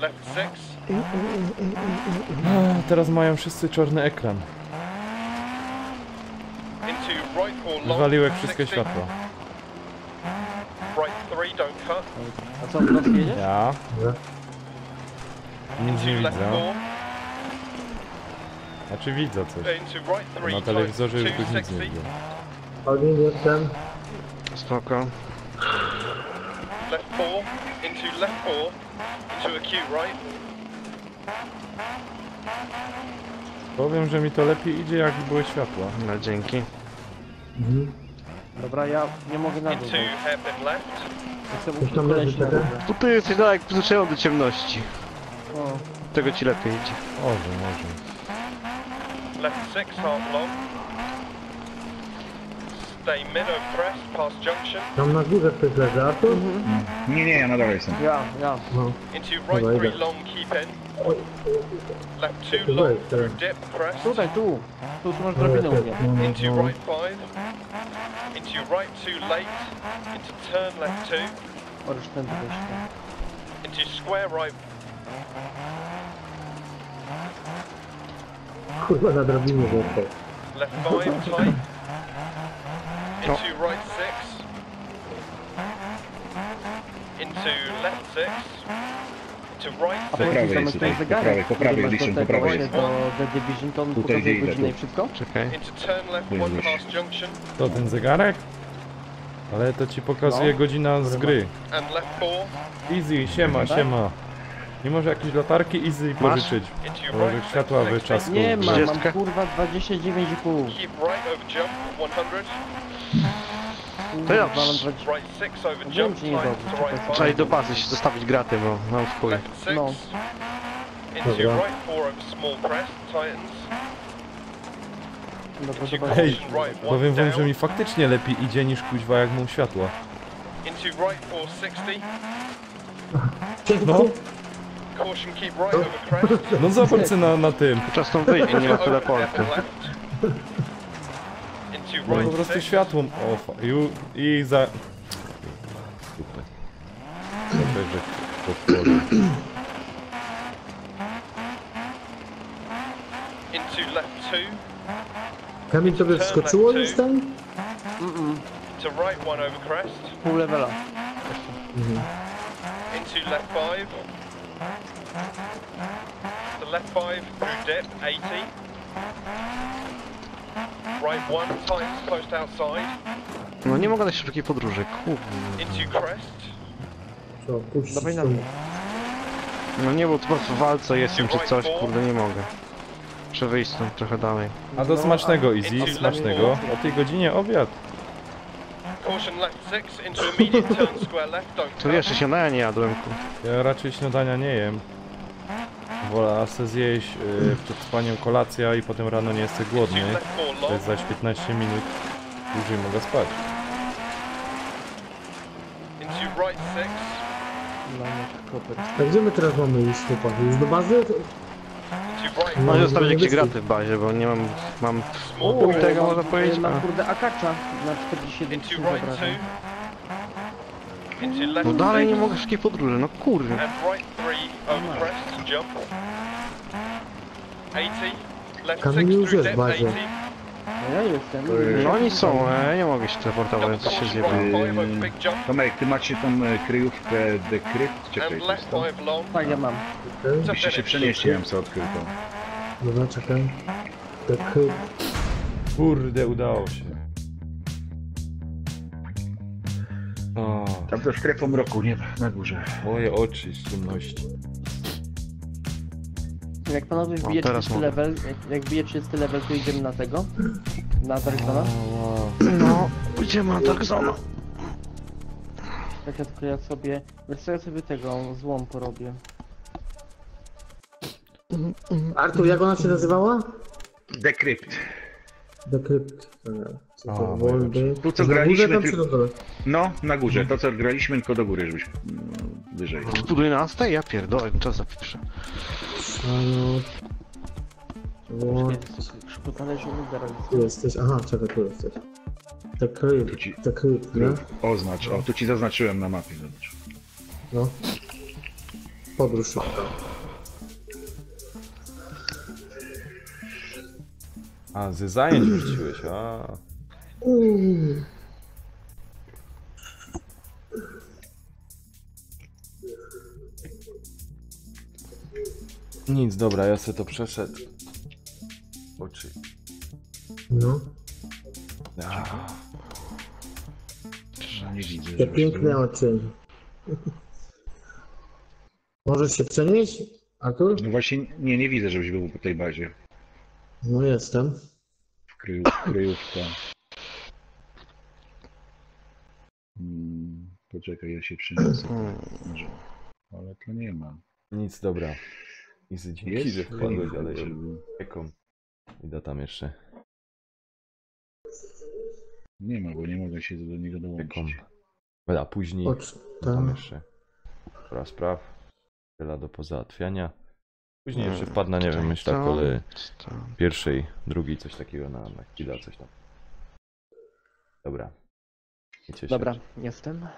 Left 6. Teraz mają wszyscy czarny ekran. Into right 4 long. Wywalił jak wszystkie 60. światła. Right 3, don't cut. A co, w nocy jedziesz? Ja? Nic nie Into left widzę. 4. Znaczy widzę coś. Into right 3, Na telewizorze już nic nie 260. widzę. Odjemy jestem. Spoko. Left 4. Into left 4. Into acute right. Powiem, że mi to lepiej idzie jak były światła. No, dzięki. Dobra, ja nie mogę na dół. Into hairpin left. Jestem Coś tam u leży koleś na teraz? dół. Tu ty jesteś tak przyzwyczajony do ciemności. O, Tego ci lepiej idzie. Może. Left 6, half long. Stay mid of crest, past junction. Tam na górze ktoś leży, a tu? Nie, ja na dole jestem. ja. No. Into Dobra, right 3, idę. long, keep in. Left 2, Tu long, wejdź teraz. through dip, crest. Tutaj, tu. Tu masz drabinę u mnie. Into right 5. Into right 2, late. Into turn left 2. Możesz tędy wejść. Into square right. Kurwa, na drabinie został. Left 5, tight. Into right 6. Into left 6. To right A Po 6. prawej powiedz, tam jest jest ten tutaj, zegarek, po prawej, który masz Liczyn, do po tego prawej właśnie jest. do The Division, to on Tutaj pokazuje gdzie idę, godzinę i tu. wszystko? Czekaj. Into turn left Jest 1 gość. past junction. To ten zegarek? Ale to ci pokazuje No. godzina z gry. And left 4. Easy, siema, Tak? siema. Nie może jakieś latarki Easy pożyczyć? Into your Może right światła 60. wyczasku. Nie mam, mam 30. kurwa 29,5. Keep right over jump 100. Kurwa, ja- mam 20... Right 6 over Wiem, jump. że nie Times dobrze, to right czekaj. Trzeba 5. do bazy się zostawić graty, bo mam w chuj. Left 6. No. Into Dobra. right 4 over small crest. Tightens. Dobra, Into dobra. Hej, caution right 1 powiem wam, że down. mi faktycznie lepiej idzie niż kuźwa jak mam światła. Into right 460. No, Caution keep right over crest. no zobacz co na tym. Czas stąd wyjść, nie ma Over teleportu. F left. Into No po right prostu 6. światło. O, i za... Super. Dobrze, że to wchodzi. Into left 2. Kamil, tobie wskoczyło już tam? To right 1 over crest. Pół levela. Into left 5. To left 5 through dip 80. Right 1 times post outside. No nie mogę na szybkiej podróży, kurde. Into crest. Co, puścić Dawaj na tam. dół. No nie, bo po prostu w walce jestem czy coś, kurde nie mogę. Muszę wyjść stąd trochę dalej. A do smacznego Easy, smacznego. O tej godzinie obiad. Caution left 6 into immediate turn square left. Don't To jeszcze śniadania nie jadłem, Ja raczej śniadania nie jem. Wolę se zjeść przed spaniem kolacja i potem rano nie jestem głodny. Into left 4 To long. jest zaś 15 minut. Dłużej mogę spać. Into right 6. A gdzie my teraz mamy iść, chłopaki? Już do bazy? Into right No, Może zostawić nie jakieś wyszli. graty w bazie, bo nie mam small Uj, crest. tego można powiedzieć. Mam kurde akacza na 47 Into tysięcy right 2. obrażeń. Into left No dalej nie 6. mogę szybkiej podróży, no kurde. And right 3 over crest, jump. 80. Left 6 Kamil już through jest w depth bazie. 80. No ja jestem. No oni są, a ja nie mogę się teleportować, Double co się caution zjebał. right 5 over big jump. Tomek, ty macie tą kryjówkę Decrypt? Czekaj, And to left jest to? 5 long. Tak, ja mam. Okej. Musicie się przenieść, ja wiem co odkrył to. Dobra, czekaj. Tak, Kurde, udało się. O, Tam to strefą mroku, nie na górze. moje oczy z ciemności. Jak panowie wbije teraz 30 mogę. level, jak wbije 30 level, to idziemy na tego? Na Darkzona? No, idziemy na Dark Zona. Tak, ja tylko ja sobie tego złom porobię. Artur, jak ona się nazywała? Decrypt. Decrypt. Co to? A, Wolby. Tu co Na górze graliśmy, tam czy na dole? No, na górze. To co graliśmy, tylko do góry, żebyś wyżej. W 12? Ja pierdolę, czas zapiszę. Halo. Szkoda leżymy zaraz. Tu jesteś, aha, czekaj, tu jesteś. Tu ci- Decrypt, nie? Oznacz, o, tu ci zaznaczyłem na mapie, zobacz. No. Podróż szybka. A, ze zajęć wróciłeś, a. Nic, dobra, ja sobie to przeszedł. Oczy. No. Nie widzę, Te żebyś piękne był. oczy. Możesz się przenieść, Artur? No właśnie, nie widzę, żebyś był po tej bazie. No jestem. Kryjówka. Poczekaj, ja się przyniosę. Może. Ale to nie ma. Nic, dobra. Easy, dzięki, Jest? że wpadłeś, ale ja Żeby- jaką? Idę tam jeszcze. Nie ma, bo nie mogę się do niego Jaką? dołączyć. A później Ocz, tam tam. jeszcze. Spora spraw. Tyle do pozałatwiania. Później jeszcze wpadnę, nie wiem, myślę To- kolej to- pierwszej, drugiej, coś takiego na chwilę, coś tam. Dobra. Idźcie się. Dobra, jestem.